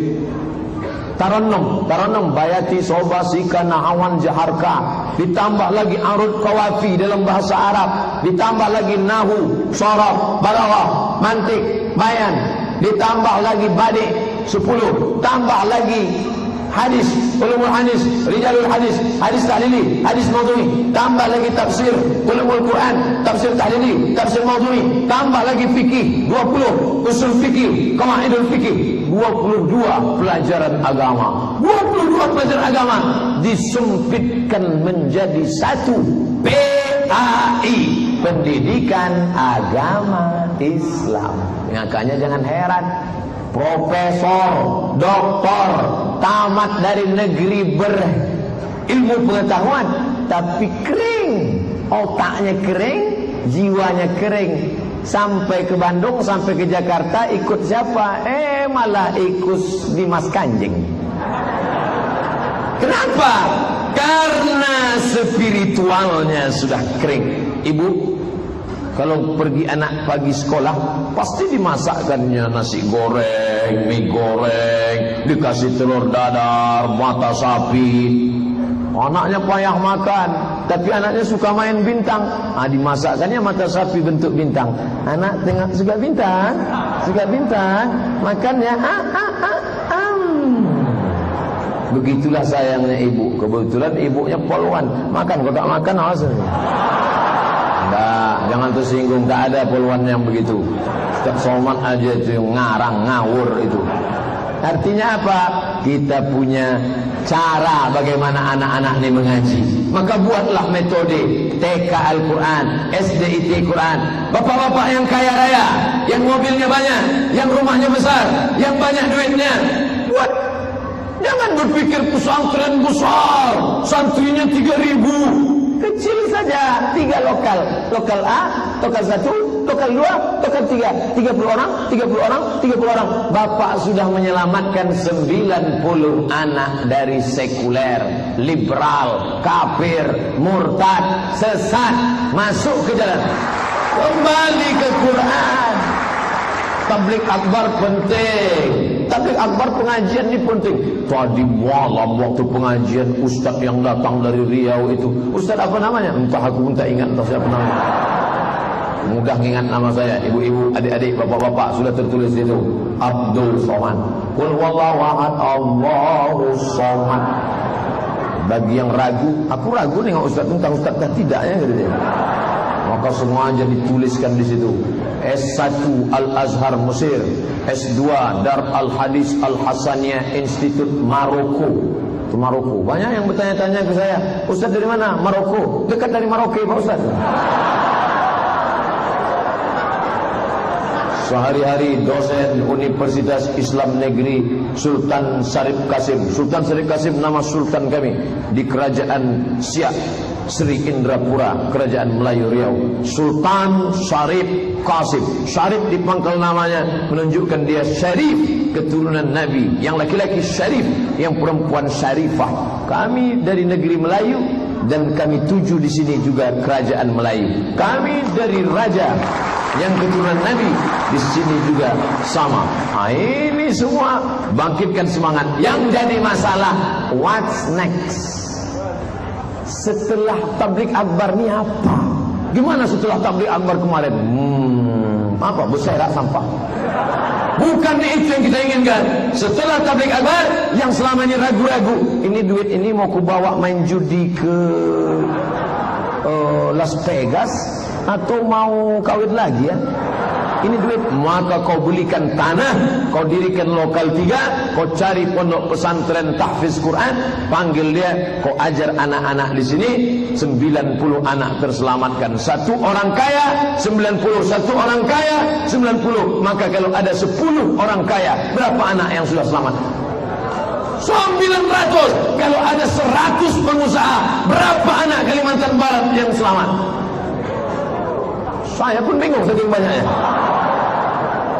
Taranum, bayati, soba, sika, nahawan, jaharka. Ditambah lagi arud kawafi dalam bahasa Arab. Ditambah lagi nahu, sharaf, balaghah, mantik, bayan. Ditambah lagi badi 10. Tambah lagi hadis, ulumul hadis, rijalul hadis, hadis tahlili, hadis maudhu'i. Tambah lagi tafsir, ulumul Quran, tafsir tahlili, tafsir maudhu'i. Tambah lagi fikih 20, usul fikih, qawaidul fikih. 22 pelajaran agama. 22 pelajaran agama disempitkan menjadi satu PAI, Pendidikan Agama Islam. Makanya jangan heran, profesor, doktor, tamat dari negeri berilmu pengetahuan, tapi kering, otaknya kering, jiwanya kering. Sampai ke Bandung, sampai ke Jakarta, ikut siapa? Malah ikut Dimas Kanjeng. Kenapa? Karena spiritualnya sudah kering. Ibu, kalau pergi anak pagi sekolah, pasti dimasakkannya nasi goreng, mie goreng, dikasih telur dadar, mata sapi. Anaknya payah makan, tapi anaknya suka main bintang. Dimasakkannya mata sapi bentuk bintang. Anak tengok suka bintang, makannya Begitulah sayangnya ibu. Kebetulan ibunya poluan. Makan, kalau tak makan awas. Enggak, jangan tersinggung. Tak ada poluan yang begitu. Setiap somat aja itu yang ngarang, ngawur itu. Artinya apa? Kita punya cara bagaimana anak-anak ini mengaji. Maka buatlah metode TK Al-Quran, SDIT Quran. Bapak-bapak yang kaya raya, yang mobilnya banyak, yang rumahnya besar, yang banyak duitnya, buat. Jangan berpikir pesantren besar, santrinya 3.000. Kecil saja, 3 lokal. Lokal A, lokal 1, total 2, total 3. 30 orang, 30 orang, 30 orang. Bapak sudah menyelamatkan 90 anak dari sekuler, liberal, kafir, murtad, sesat, masuk ke jalan. Kembali ke Quran. Tabligh akbar penting. Tabligh akbar pengajian ini penting. Tadi malam waktu pengajian ustaz yang datang dari Riau itu, ustaz apa namanya? Entah, aku pun tak ingat entah siapa namanya. Mudah ingat nama saya. Ibu-ibu, adik-adik, bapak-bapak sudah tertulis di situ. Abdul Somad. Qul huwallahu ahad, Allahus Somad. Bagi yang ragu, aku ragu nih ustaz tentang ustaz tak tidaknya gitu dia. Maka semua aja dituliskan di situ. S1 Al-Azhar Mesir, S2 Dar Al-Hadis Al-Hasaniyah Institut Maroko. Itu Maroko. Banyak yang bertanya-tanya ke saya, Ustaz dari mana? Maroko. Dekat dari Maroko Pak Ustaz. Sehari-hari dosen Universitas Islam Negeri Sultan Syarif Qasim. Sultan Syarif Qasim nama sultan kami di kerajaan Siak Sri Indrapura, Kerajaan Melayu Riau. Sultan Syarif Qasim. Syarif di pangkal namanya menunjukkan dia syarif, keturunan Nabi. Yang laki-laki syarif, yang perempuan syarifah. Kami dari negeri Melayu dan kami tuju di sini juga Kerajaan Melayu. Kami dari raja yang keturunan Nabi di sini juga sama. Nah, ini semua bangkitkan semangat. Yang jadi masalah, what's next? Setelah tabligh akbar ni apa? Gimana setelah tabligh akbar kemarin? Apa? Bersairak sampah. Bukan itu yang kita inginkan. Setelah tabligh akbar, yang selama ini ragu-ragu, ini duit ini mau kubawa main judi ke Las Vegas atau mau kawin lagi ya? Ini duit, maka kau belikan tanah, kau dirikan lokal 3, kau cari pondok pesantren tahfiz Quran, panggil dia, kau ajar anak-anak di sini. 90 anak terselamatkan. 1 orang kaya, 90, 1 orang kaya, 90. Maka kalau ada 10 orang kaya, berapa anak yang sudah selamat? 900. Kalau ada 100 pengusaha, berapa anak Kalimantan Barat yang selamat? Saya pun bingung saking banyaknya.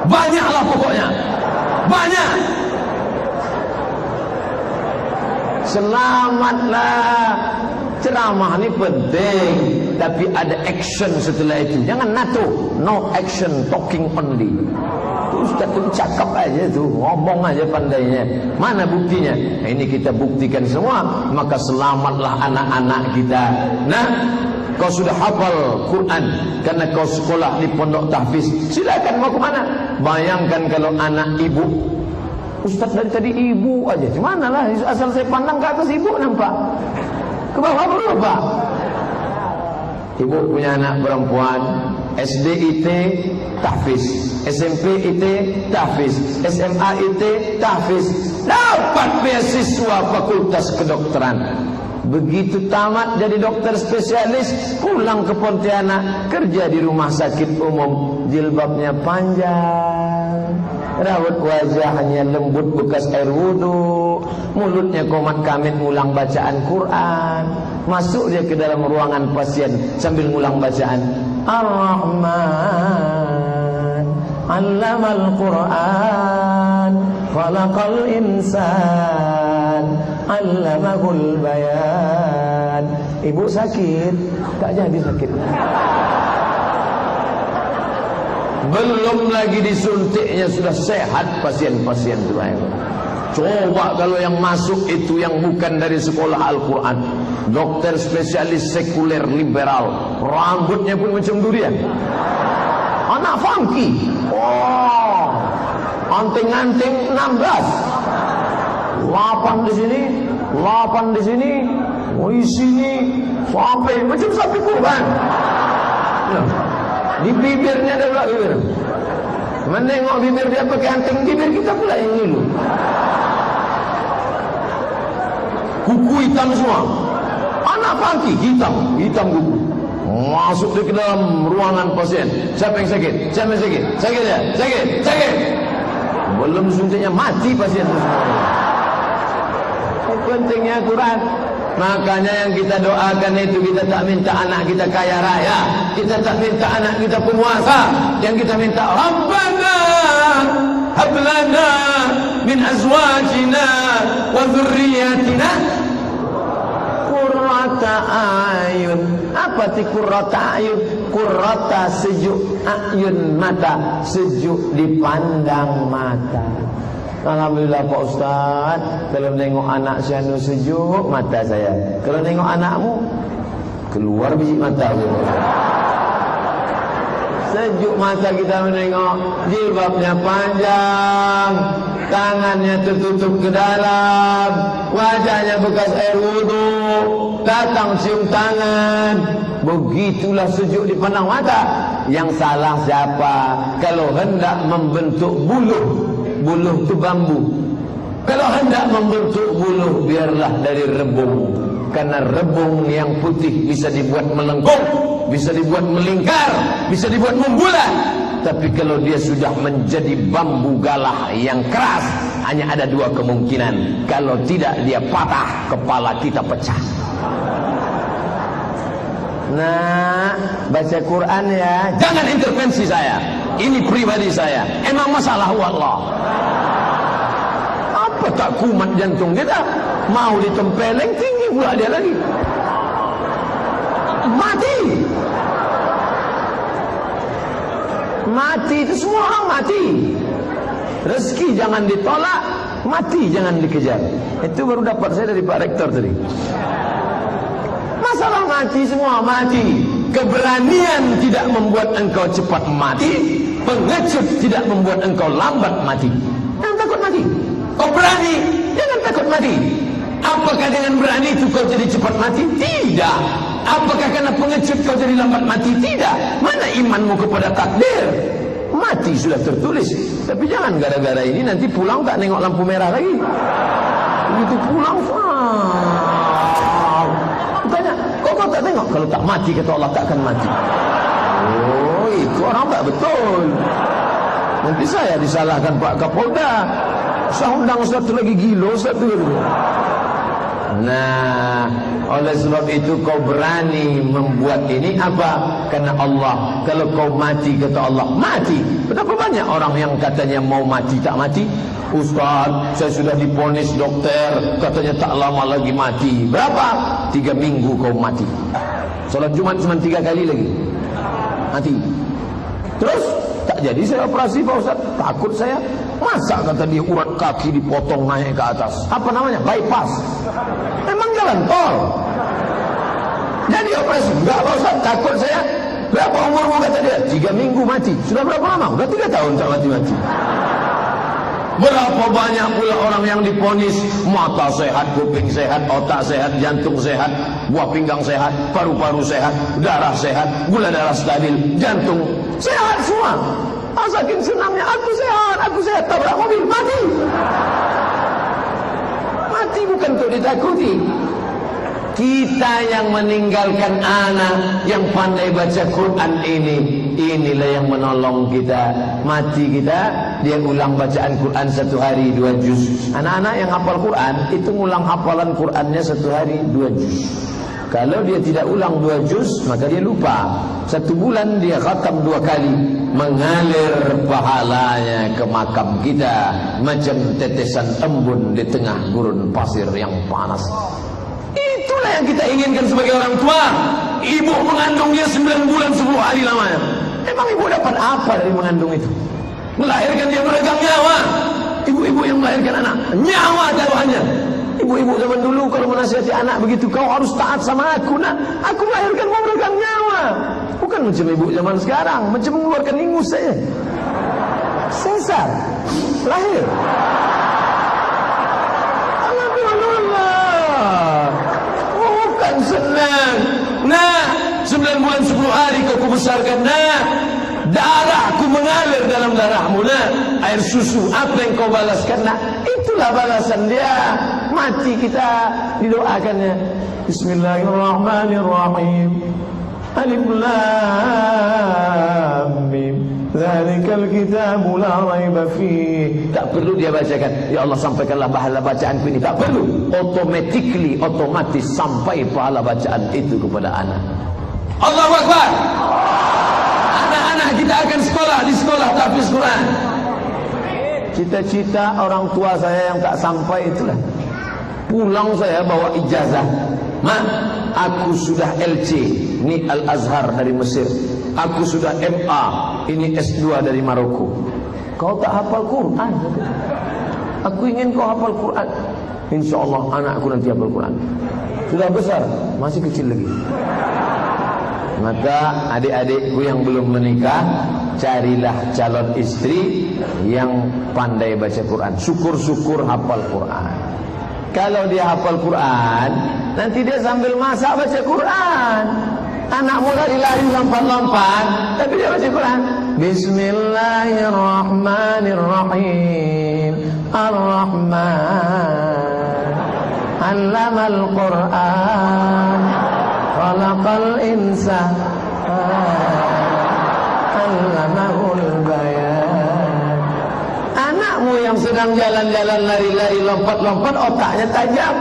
Banyaklah pokoknya. Banyak. Selamatlah. Ceramah ini penting, tapi ada action setelah itu. Jangan NATO. No action, talking only. Ustaz tu cakap aja tu, ngomong aja pandainya. Mana buktinya? Nah, ini kita buktikan semua. Maka selamatlah anak-anak kita. Nah, kau sudah hafal Quran karena kau sekolah di pondok tahfiz, silakan mau ke mana? Bayangkan kalau anak ibu, Ustaz dari tadi ibu aja, gimana lah? Asal saya pandang ke atas ibu nampak, ke bawah berapa? Ibu punya anak perempuan, SD IT tahfiz, SMP IT tahfiz, SMA IT tahfiz, dapat beasiswa Fakultas Kedokteran. Begitu tamat jadi dokter spesialis, pulang ke Pontianak, kerja di rumah sakit umum, jilbabnya panjang, rawat wajahnya lembut bekas air wudu, mulutnya komat kamit ngulang bacaan Quran. Masuk dia ke dalam ruangan pasien sambil ngulang bacaan Ar-Rahman 'allamal Quran khalaqal insan 'allamahul bayan. Ibu sakit, tak jadi sakit. Belum lagi disuntiknya sudah sehat pasien-pasien itu. Coba kalau yang masuk itu yang bukan dari sekolah Al-Quran, dokter spesialis sekuler liberal, rambutnya pun macam durian, anak funky, oh, anting-anting 16, 8 di sini, 8 di sini, oh di sini, sampai macam sapi kurban. Di bibirnya ada pula bibir. Menengok bibir dia pakai anting, bibir kita pula yang ngilu. Kuku hitam semua. Anak funky hitam, hitam kuku. Masuk dia ke dalam ruangan pasien. Siapa yang sakit? Siapa yang sakit? Sakit ya? Sakit? Sakit? Belum suntiknya mati pasien itu semua. Pentingnya Quran. Makanya yang kita doakan itu, kita tak minta anak kita kaya raya, kita tak minta anak kita penguasa. Yang kita minta, Rabbana hab lana min azwajina wa dhurriyyatina qurrata ayun. Apa ti qurrata ayun? Qurrata, sejuk, ayun mata, sejuk dipandang mata. Alhamdulillah Pak Ustaz, kalau nengok anak Syahnu sejuk mata saya. Kalau nengok anakmu keluar biji mata aku. Sejuk mata kita menengok, jilbabnya panjang, tangannya tertutup ke dalam, wajahnya bekas air wudu, datang cium tangan. Begitulah sejuk dipandang mata. Yang salah siapa? Kalau hendak membentuk buluh itu bambu. Kalau hendak membentuk buluh, biarlah dari rebung. Karena rebung yang putih bisa dibuat melengkung, bisa dibuat melingkar, bisa dibuat membulat. Tapi kalau dia sudah menjadi bambu galah yang keras, hanya ada dua kemungkinan. Kalau tidak dia patah, kepala kita pecah. Nah, baca Quran ya. Jangan intervensi saya. Ini pribadi saya. Emang masalah Allah. Apa tak kumat jantung kita? Mau ditempeleng tinggi pula dia lagi. Mati. Mati itu semua orang mati. Rezeki jangan ditolak, mati jangan dikejar. Itu baru dapat saya dari Pak Rektor tadi. Masalah mati, semua mati. Keberanian tidak membuat engkau cepat mati. Pengecut tidak membuat engkau lambat mati. Jangan takut mati. Kau berani, jangan takut mati. Apakah dengan berani itu kau jadi cepat mati? Tidak. Apakah karena pengecut kau jadi lambat mati? Tidak. Mana imanmu kepada takdir? Mati sudah tertulis. Tapi jangan gara-gara ini nanti pulang tak nengok lampu merah lagi. Begitu pulang, tanya, kok tak tengok? Kalau tak mati kata Allah takkan mati. Oh, itu orang tak betul. Nanti saya disalahkan Pak Kapolda. Saya undang satu lagi gilo, satu lagi. Nah, oleh sebab itu kau berani membuat ini apa? Karena Allah. Kalau kau mati kata Allah, mati. Betapa banyak orang yang katanya mau mati tak mati. Ustaz, saya sudah diponis dokter, katanya tak lama lagi mati. Berapa? 3 minggu kau mati. Salat Jumat cuma 3 kali lagi mati. Terus tak jadi saya operasi Pak Ustaz. Takut saya. Masa kata dia urat kaki dipotong naik ke atas. Apa namanya? Bypass. Emang jalan tol. Jadi operasi. Enggak Pak Ustaz, takut saya. Berapa umurmu kata dia? 3 minggu mati. Sudah berapa lama? Sudah 3 tahun tak mati-mati. Berapa banyak pula orang yang diponis mata sehat, kuping sehat, otak sehat, jantung sehat, buah pinggang sehat, paru-paru sehat, darah sehat, gula darah stabil, jantung sehat semua. Saking senangnya, aku sehat, tabrak mobil, mati. Mati bukan untuk ditakuti. Kita yang meninggalkan anak yang pandai baca Quran ini, inilah yang menolong kita. Mati kita, dia ulang bacaan Quran 1 hari 2 juz. Anak-anak yang hafal Quran itu ngulang hafalan Qurannya 1 hari 2 juz. Kalau dia tidak ulang 2 juz, maka dia lupa. 1 bulan dia khatam 2 kali. Mengalir pahalanya ke makam kita macam tetesan embun di tengah gurun pasir yang panas. Itulah yang kita inginkan sebagai orang tua. Ibu mengandung dia 9 bulan 10 hari lamanya. Emang ibu dapat apa dari mengandung itu? Melahirkan dia meregang nyawa. Ibu-ibu yang melahirkan anak, nyawa taruhannya. Ibu-ibu zaman dulu kalau menasihati anak begitu, kau harus taat sama aku nak. Aku melahirkan mau meregang nyawa. Bukan macam ibu zaman sekarang, macam mengeluarkan ingus saja. Sesar, lahir. Bukan senang. Nah, 9 bulan 10 hari kau kubesarkan. Nah, darahku mengalir dalam darahmu. Nah, air susu apa yang kau balaskan? Nah, itulah balasan dia. Mati kita didoakannya. Bismillahirrahmanirrahim. Alif Lam Mim. Zalikal kitabu la raiba fihi. Tak perlu dia bacakan, ya Allah sampaikanlah pahala bacaanku ini. Tak perlu, otomatis sampai pahala bacaan itu kepada anak. Allahu Akbar. Anak-anak kita akan sekolah di sekolah tahfiz Quran. Cita-cita orang tua saya yang tak sampai itulah. Pulang saya bawa ijazah. Ma, aku sudah LC, ini Al-Azhar dari Mesir. Aku sudah MA, ini S2 dari Maroko. Kau tak hafal Quran? Aku ingin kau hafal Quran. InsyaAllah anakku nanti hafal Quran. Sudah besar, masih kecil lagi. Maka adik-adikku yang belum menikah, carilah calon istri yang pandai baca Quran. Syukur-syukur hafal Quran. Kalau dia hafal Quran, nanti dia sambil masak baca Quran. Anakmu lari-lari lompat-lompat, tapi dia baca Quran. Bismillahirrahmanirrahim. Ar-Rahman 'allamal Quran. Khalaqal insan. 'allamahul bayan. Anakmu yang sedang jalan-jalan, lari-lari, lompat-lompat, otaknya tajam,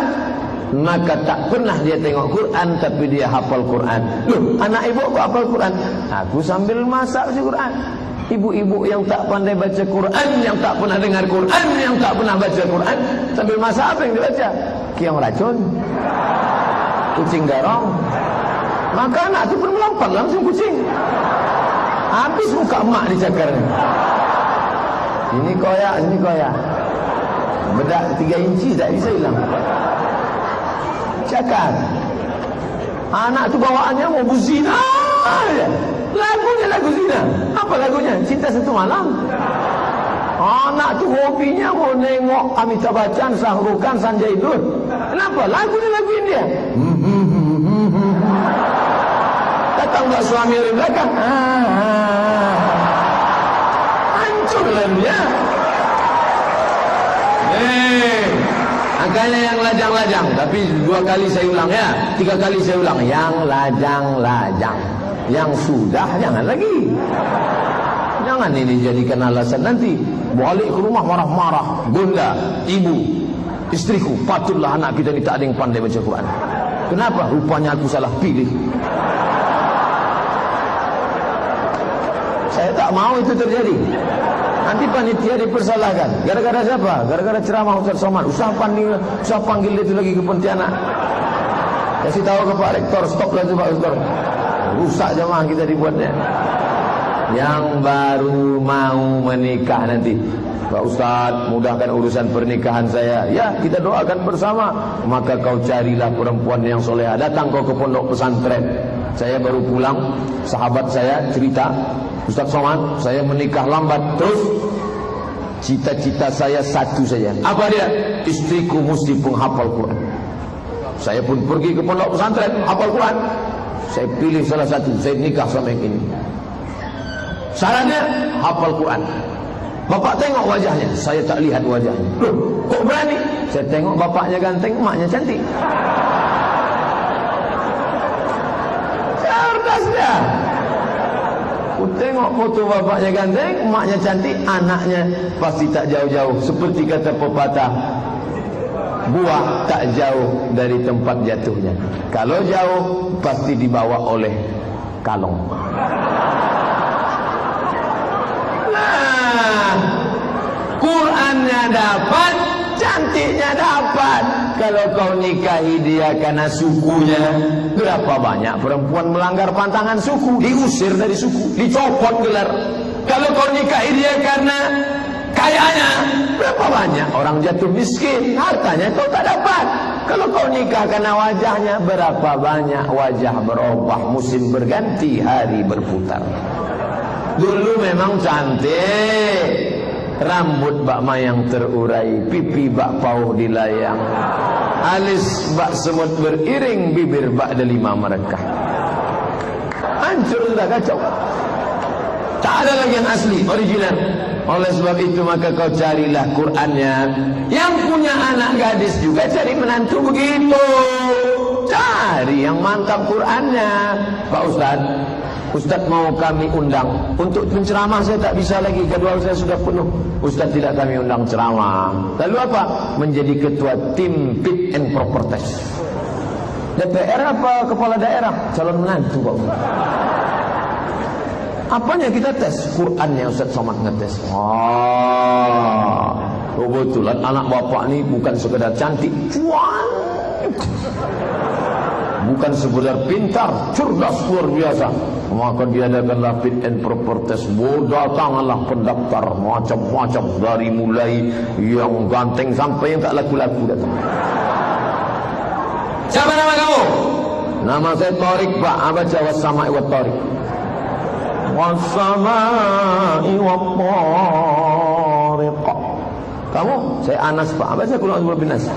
maka tak pernah dia tengok Quran, tapi dia hafal Quran. Loh, anak ibu kok hafal Quran? Aku sambil masak baca Quran. Ibu-ibu yang tak pandai baca Quran, yang tak pernah dengar Quran, yang tak pernah baca Quran, sambil masak apa yang dibaca? Kiong racun, kucing garong. Maka anak itu pun melompat langsung kucing. Habis muka emak dicakarnya. Ini koyak, ini koyak. Bedak 3 inci tak bisa hilang. Cakar. Anak tu bawaannya mau berzina. Lagunya lagu zina. Apa lagunya? Cinta Satu Malam. Anak tu hobinya mau nengok Amitabh Bachchan, Shah Rukh Khan, Sanjay Dutt. Kenapa? Lagunya lagu India. Datang tak suami dari belakang. Hancur lagunya. Makanya yang lajang-lajang, tapi 2 kali saya ulang ya, 3 kali saya ulang, yang lajang-lajang, yang sudah jangan lagi. Jangan ini jadikan alasan nanti balik ke rumah marah-marah. Bunda, ibu, istriku, patutlah anak kita ni tak ada yang pandai baca Quran. Kenapa? Rupanya aku salah pilih. Saya tak mau itu terjadi. Nanti panitia dipersalahkan. Gara-gara siapa? Gara-gara ceramah Ustaz Somad. Usah panggil dia itu lagi ke Pontianak. Kasih tahu ke Pak Rektor, stoplah itu Pak Rektor. Rusak jemaah kita dibuatnya. Yang baru mau menikah nanti, Pak Ustaz, mudahkan urusan pernikahan saya. Ya, kita doakan bersama. Maka kau carilah perempuan yang soleha. Datang kau ke pondok pesantren. Saya baru pulang, sahabat saya cerita, Ustaz Somad, saya menikah lambat. Terus cita-cita saya satu saja. Apa dia? Istriku mesti penghafal Quran. Saya pun pergi ke pondok pesantren, hafal Quran. Saya pilih salah satu, saya nikah sama yang ini. Syaratnya hafal Quran. Bapak tengok wajahnya, saya tak lihat wajahnya. Loh, kok berani? Saya tengok bapaknya ganteng, emaknya cantik. Cerdas dia. Aku tengok foto bapaknya ganteng, emaknya cantik, anaknya pasti tak jauh-jauh. Seperti kata pepatah, buah tak jauh dari tempat jatuhnya. Kalau jauh, pasti dibawa oleh kalong. Nah, Qurannya dapat, cantiknya dapat. Kalau kau nikahi dia karena sukunya, berapa banyak perempuan melanggar pantangan suku, diusir dari suku, dicopot gelar. Kalau kau nikahi dia karena kayanya, berapa banyak orang jatuh miskin, hartanya kau tak dapat. Kalau kau nikah karena wajahnya, berapa banyak wajah berubah, musim berganti, hari berputar. Dulu memang cantik, rambut bak mayang terurai, pipi bak pauh dilayang, alis bak semut beriring, bibir bak delima merekah. Hancur sudah, kacau. Tak ada lagi yang asli, original. Oleh sebab itu maka kau carilah Qurannya. Yang punya anak gadis juga cari menantu begitu. cari yang mantap Qurannya. Pak Ustaz mau kami undang untuk penceramah, saya tak bisa lagi, jadwal saya sudah penuh. Ustaz tidak kami undang ceramah. Lalu apa? Menjadi ketua tim fit and proper test. DPR apa kepala daerah? Calon menantu Pak Ustaz. Apanya kita tes? Qurannya Ustaz Somad ngetes. Kebetulan anak bapak ni bukan sekedar cantik, cuan, bukan sekedar pintar, cerdas luar biasa. Maka diadakanlah fit and proper test. Datanglah pendaftar macam-macam, dari mulai yang ganteng sampai yang tak laku-laku datang. Siapa nama kamu? Nama saya Tariq Pak. Baca wassama'i wat Tariq. Wassama'i wat Tariq. Kamu? Saya Anas Pak. Baca Qul a'udzu birabbin nas.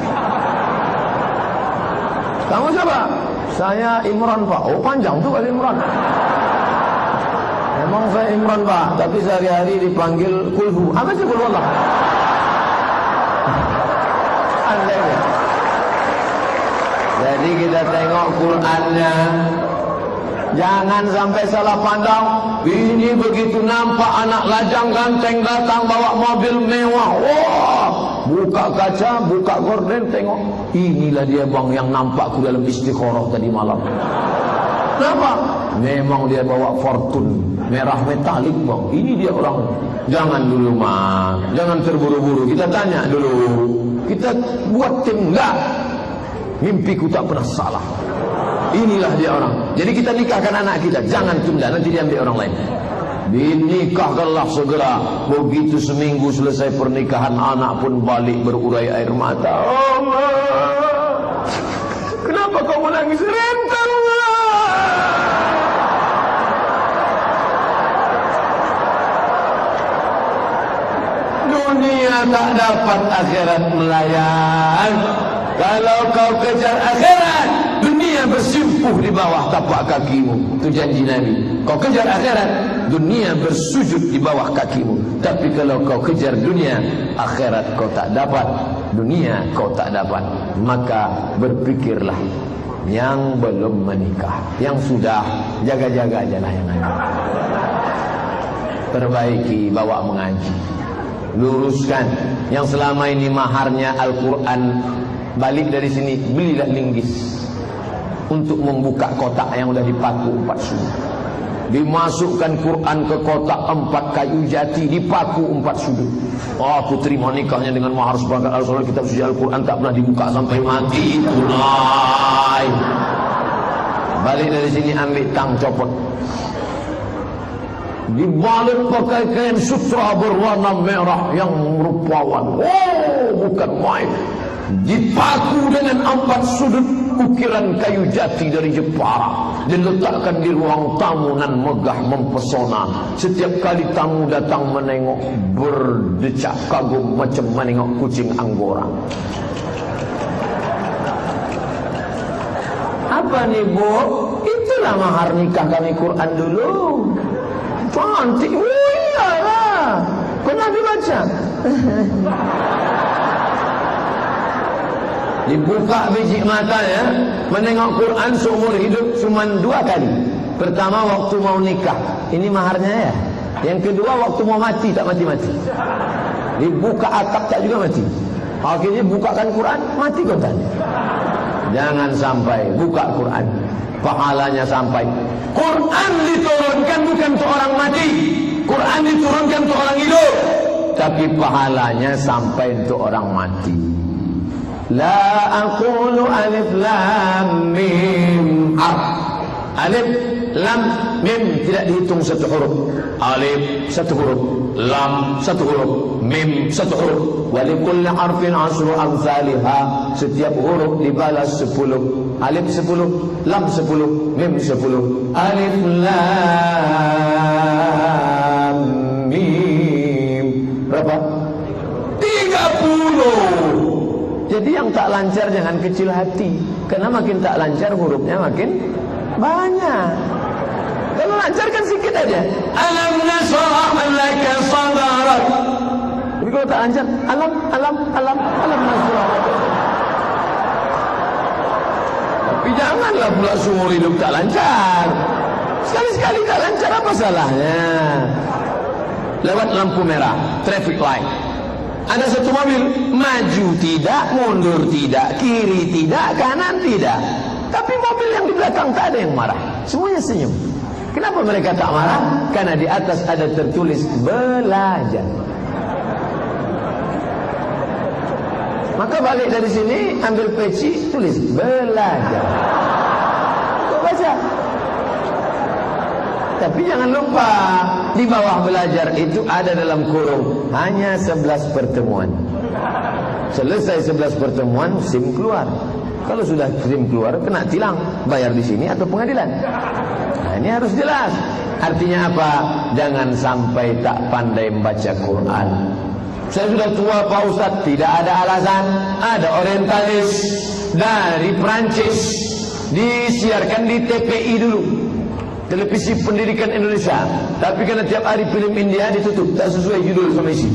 Kamu siapa? Saya Imran Pak. Oh panjang tuh kali Imran. Memang saya Imran Pak, tapi sehari-hari dipanggil Kulhu. Apa sih Kulhu Allah? Aneh ya. Jadi kita tengok Qurannya, jangan sampai salah pandang. Ini begitu nampak anak lajang ganteng datang bawa mobil mewah. Wah, buka kaca, buka gorden, tengok. Inilah dia bang yang nampakku dalam istikharah tadi malam. Kenapa? Memang dia bawa Fortune merah metalik bang. Ini dia orang. Jangan dulu mak, jangan terburu-buru. Kita tanya dulu. Kita buat tim enggak. Mimpiku tak pernah salah. Inilah dia orang. Jadi kita nikahkan anak kita, jangan tunda, nanti diambil orang lain. Dinikahkanlah segera. Begitu seminggu selesai pernikahan, anak pun balik berurai air mata. Allah, kenapa kau menangis rentang? Dunia tak dapat, akhirat melayan. Kalau kau kejar akhirat, dunia bersimpuh di bawah tapak kakimu. Itu janji Nabi. Kau kejar akhirat, dunia bersujud di bawah kakimu. Tapi kalau kau kejar dunia, akhirat kau tak dapat, dunia kau tak dapat. Maka berpikirlah. Yang belum menikah, yang sudah, jaga-jaga ajalah yang ada. Perbaiki, bawa mengaji, luruskan. Yang selama ini maharnya Al-Quran, balik dari sini, belilah linggis untuk membuka kotak yang sudah dipaku 4 sudut. Dimasukkan Quran ke kotak 4 kayu jati, dipaku 4 sudut. Oh, aku terima nikahnya dengan mahar sebagai al-Quran. Kitab suci Al-Quran tak pernah dibuka sampai mati. Tunai. Balik dari sini, ambil tang, copot. Dibalut pakai kain sutra berwarna merah yang rupawan. Oh, bukan main. Dipaku dengan 4 sudut ukiran kayu jati dari Jepara, diletakkan di ruang tamu nan megah mempesona. Setiap kali tamu datang menengok, berdecak kagum macam menengok kucing Anggora. Apa nih Bu? Itulah mahar nikah kami Quran dulu. Cantik. Oh iyalah. Pernah dibaca? Dibuka biji matanya, menengok Quran seumur hidup cuma 2 kali. Pertama waktu mau nikah, ini maharnya ya. Yang kedua waktu mau mati, tak mati-mati. Dibuka atap tak juga mati. Akhirnya bukakan Quran, mati kontannya. Jangan sampai buka Quran, pahalanya sampai. Quran diturunkan bukan untuk orang mati, Quran diturunkan untuk orang hidup, tapi pahalanya sampai untuk orang mati. La aqulu alif lam mim alif lam mim tidak dihitung 1 huruf. Alif 1 huruf, lam 1 huruf, mim 1 huruf. Wa likulli harfin 10 amsalha. Setiap huruf dibalas 10. Alif 10, lam 10, mim 10. Alif lam mim. Berapa? 30. Jadi yang tak lancar jangan kecil hati. Karena makin tak lancar hurufnya makin banyak. Kalau lancar kan sikit aja. Alam nasrah laka sadrak. Tapi kalau tak lancar, alam nasrah. Tapi Tapi janganlah pula seumur hidup tak lancar. Sekali-sekali tak lancar, apa salahnya? Lewat lampu merah, traffic light, ada satu mobil, maju tidak, mundur tidak, kiri tidak, kanan tidak. Tapi mobil yang di belakang tak ada yang marah, semuanya senyum. Kenapa mereka tak marah? Karena di atas ada tertulis belajar. Maka balik dari sini, ambil peci, tulis belajar. Kau baca. Tapi jangan lupa, di bawah belajar itu ada dalam kurung hanya 11 pertemuan. Selesai 11 pertemuan, SIM keluar. Kalau sudah SIM keluar, kena tilang, bayar di sini atau pengadilan. Nah, ini harus jelas. Artinya apa? Jangan sampai tak pandai membaca Quran. Saya sudah tua Pak Ustaz, tidak ada alasan. Ada orientalis dari Perancis, disiarkan di TPI dulu, Televisi Pendidikan Indonesia. Tapi karena tiap hari film India ditutup, tak sesuai judul sama isi.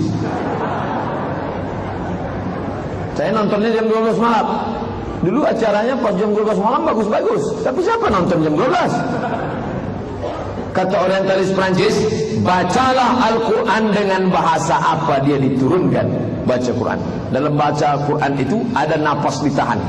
Saya nontonnya jam 12 malam. Dulu acaranya pas jam 12 malam bagus-bagus. Tapi siapa nonton jam 12? Kata orientalis Prancis, bacalah Al-Quran dengan bahasa apa dia diturunkan. Baca Quran. Dalam baca Quran itu ada napas ditahan.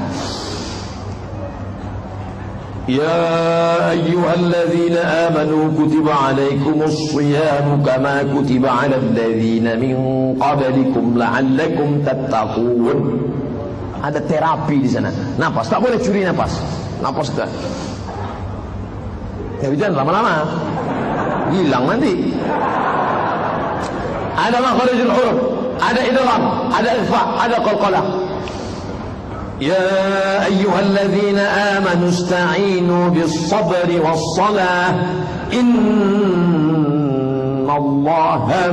Ya ayyuhalladzina amanu kutiba alaikumus shiyamu kama kutiba alal ladzina min qablikum la'allakum tattaqun. Ada terapi di sana. Napas, tak boleh curi napas. Napas tak. Ya jangan lama-lama. Hilang nanti. Ada makharijul huruf, ada idgham, ada ikhfa, ada qalqalah. Ya ayyuhalladzina amanu ista'inu bis-sabri was-salah innallaha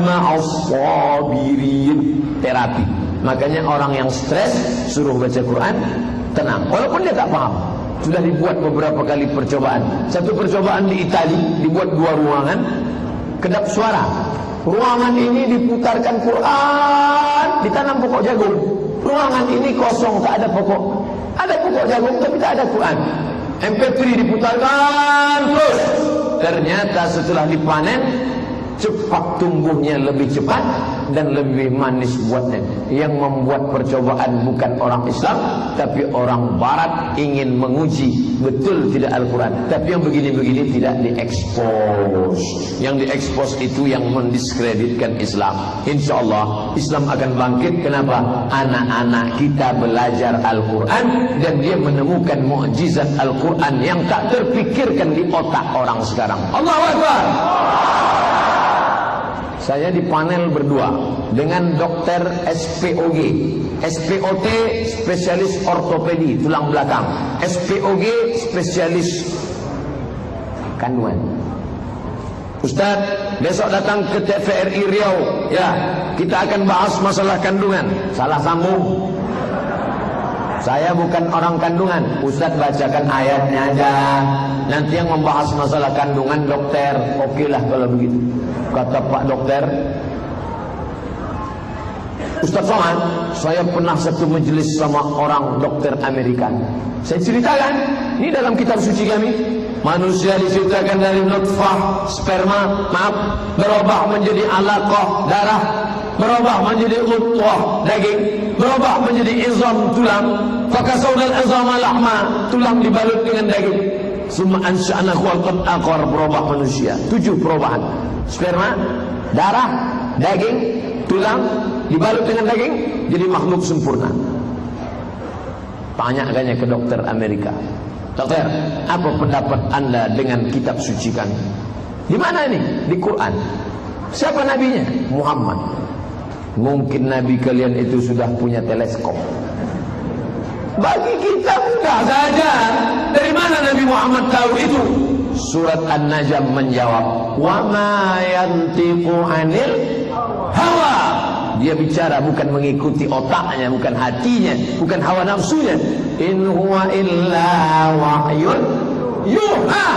ma'as-sabirin. Terapi. Makanya orang yang stres suruh baca Quran, tenang. Walaupun dia tak paham. Sudah dibuat beberapa kali percobaan. Satu percobaan di Itali, dibuat 2 ruangan, kedap suara. Ruangan ini diputarkan Quran, ditanam pokok jagung. Ruangan ini kosong, tak ada pokok. Ada pokok jagung tapi tak ada Quran. MP3 diputarkan terus. Ternyata setelah dipanen, cepat tumbuhnya, lebih cepat dan lebih manis buatnya. Yang membuat percobaan bukan orang Islam, tapi orang Barat ingin menguji betul tidak Al-Quran. Tapi yang begini-begini tidak diekspos. Yang diekspos itu yang mendiskreditkan Islam. Insya Allah Islam akan bangkit. Kenapa? Anak-anak kita belajar Al-Quran dan dia menemukan mukjizat Al-Quran yang tak terpikirkan di otak orang sekarang. Allahu Akbar. Saya di panel berdua dengan dokter SPOG, SPOT spesialis ortopedi tulang belakang, SPOG spesialis kandungan. Ustaz, besok datang ke TVRI Riau, ya, kita akan bahas masalah kandungan. Salah sambung. Saya bukan orang kandungan. Ustaz bacakan ayatnya aja. Nanti yang membahas masalah kandungan dokter. Okelah kalau begitu. Kata Pak Dokter, Ustaz Somad, saya pernah satu majelis sama orang dokter Amerika. Saya ceritakan, ini dalam kitab suci kami. Manusia diciptakan dari nutfah, sperma, berubah menjadi alaqah, darah, berubah menjadi mudghah, daging, berubah menjadi izam, tulang. Fakasawdal izama lahma, tulang dibalut dengan daging. Summa ansha'nahu khalqan akhar, berubah manusia. 7 perubahan. Sperma, darah, daging, tulang dibalut dengan daging, jadi makhluk sempurna. Tanya ke dokter Amerika, dokter, apa pendapat anda dengan kitab suci kami? Di mana ini? Di Quran. Siapa nabinya? Muhammad. Mungkin nabi kalian itu sudah punya teleskop. Bagi kita mudah saja. Dari mana Nabi Muhammad tahu itu? Surat An-Najm menjawab, wa ma yantiqu 'anil hawa. Dia bicara bukan mengikuti otaknya, bukan hatinya, bukan hawa nafsunya. In huwa illa wahyun yuha.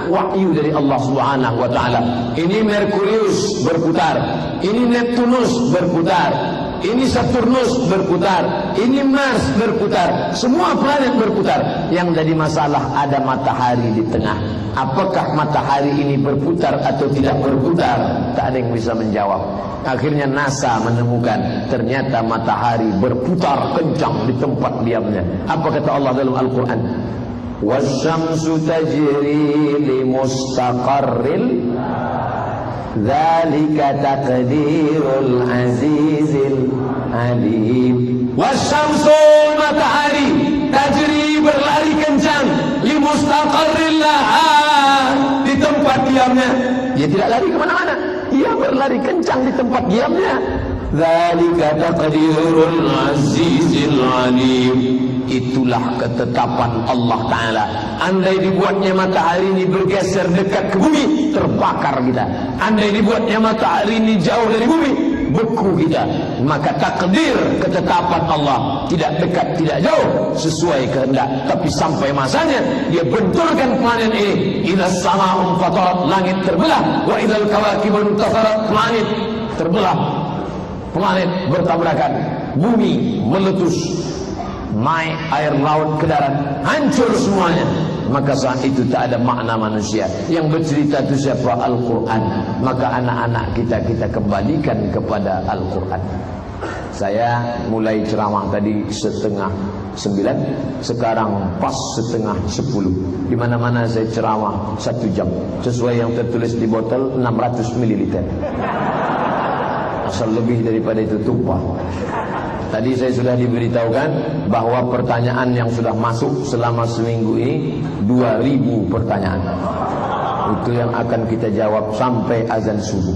Wahyu dari Allah Subhanahu wa taala. Ini Merkurius berputar, ini Neptunus berputar, ini Saturnus berputar, ini Mars berputar, semua planet berputar. Yang jadi masalah ada matahari di tengah. Apakah matahari ini berputar atau tidak berputar? Tak ada yang bisa menjawab. Akhirnya NASA menemukan ternyata matahari berputar kencang di tempat diamnya. Apa kata Allah dalam Al-Quran? Wasyamsu tajri li mustaqarril dzalika taqdirul azizil alim. Wasyamsu, matahari, tajri, berlari kencang, li mustaqarril laha, di tempat diamnya. Dia tidak lari kemana-mana, dia berlari kencang di tempat diamnya. Dzalika taqdirul azizil alim. Itulah ketetapan Allah Ta'ala. Andai dibuatnya matahari ini bergeser dekat ke bumi, terbakar kita. Andai dibuatnya matahari ini jauh dari bumi, beku kita. Maka takdir ketetapan Allah, tidak dekat, tidak jauh, sesuai kehendak. Tapi sampai masanya dia benturkan planet ini. Idza sama'un fatarat, langit terbelah. Wa idzal kawakibun tasarat, planet terbelah, planet bertabrakan, bumi meletus, naik air laut ke darat, hancur semuanya. Maka saat itu tak ada makna manusia. Yang bercerita itu siapa? Al-Quran. Maka anak-anak kita kembalikan kepada Al-Quran. Saya mulai ceramah tadi 8:30, sekarang pas 9:30. Di mana-mana saya ceramah 1 jam, sesuai yang tertulis di botol 600 ml. Asal lebih daripada itu tumpah. Tadi saya sudah diberitahukan bahwa pertanyaan yang sudah masuk selama seminggu ini 2000 pertanyaan. Itu yang akan kita jawab sampai azan subuh.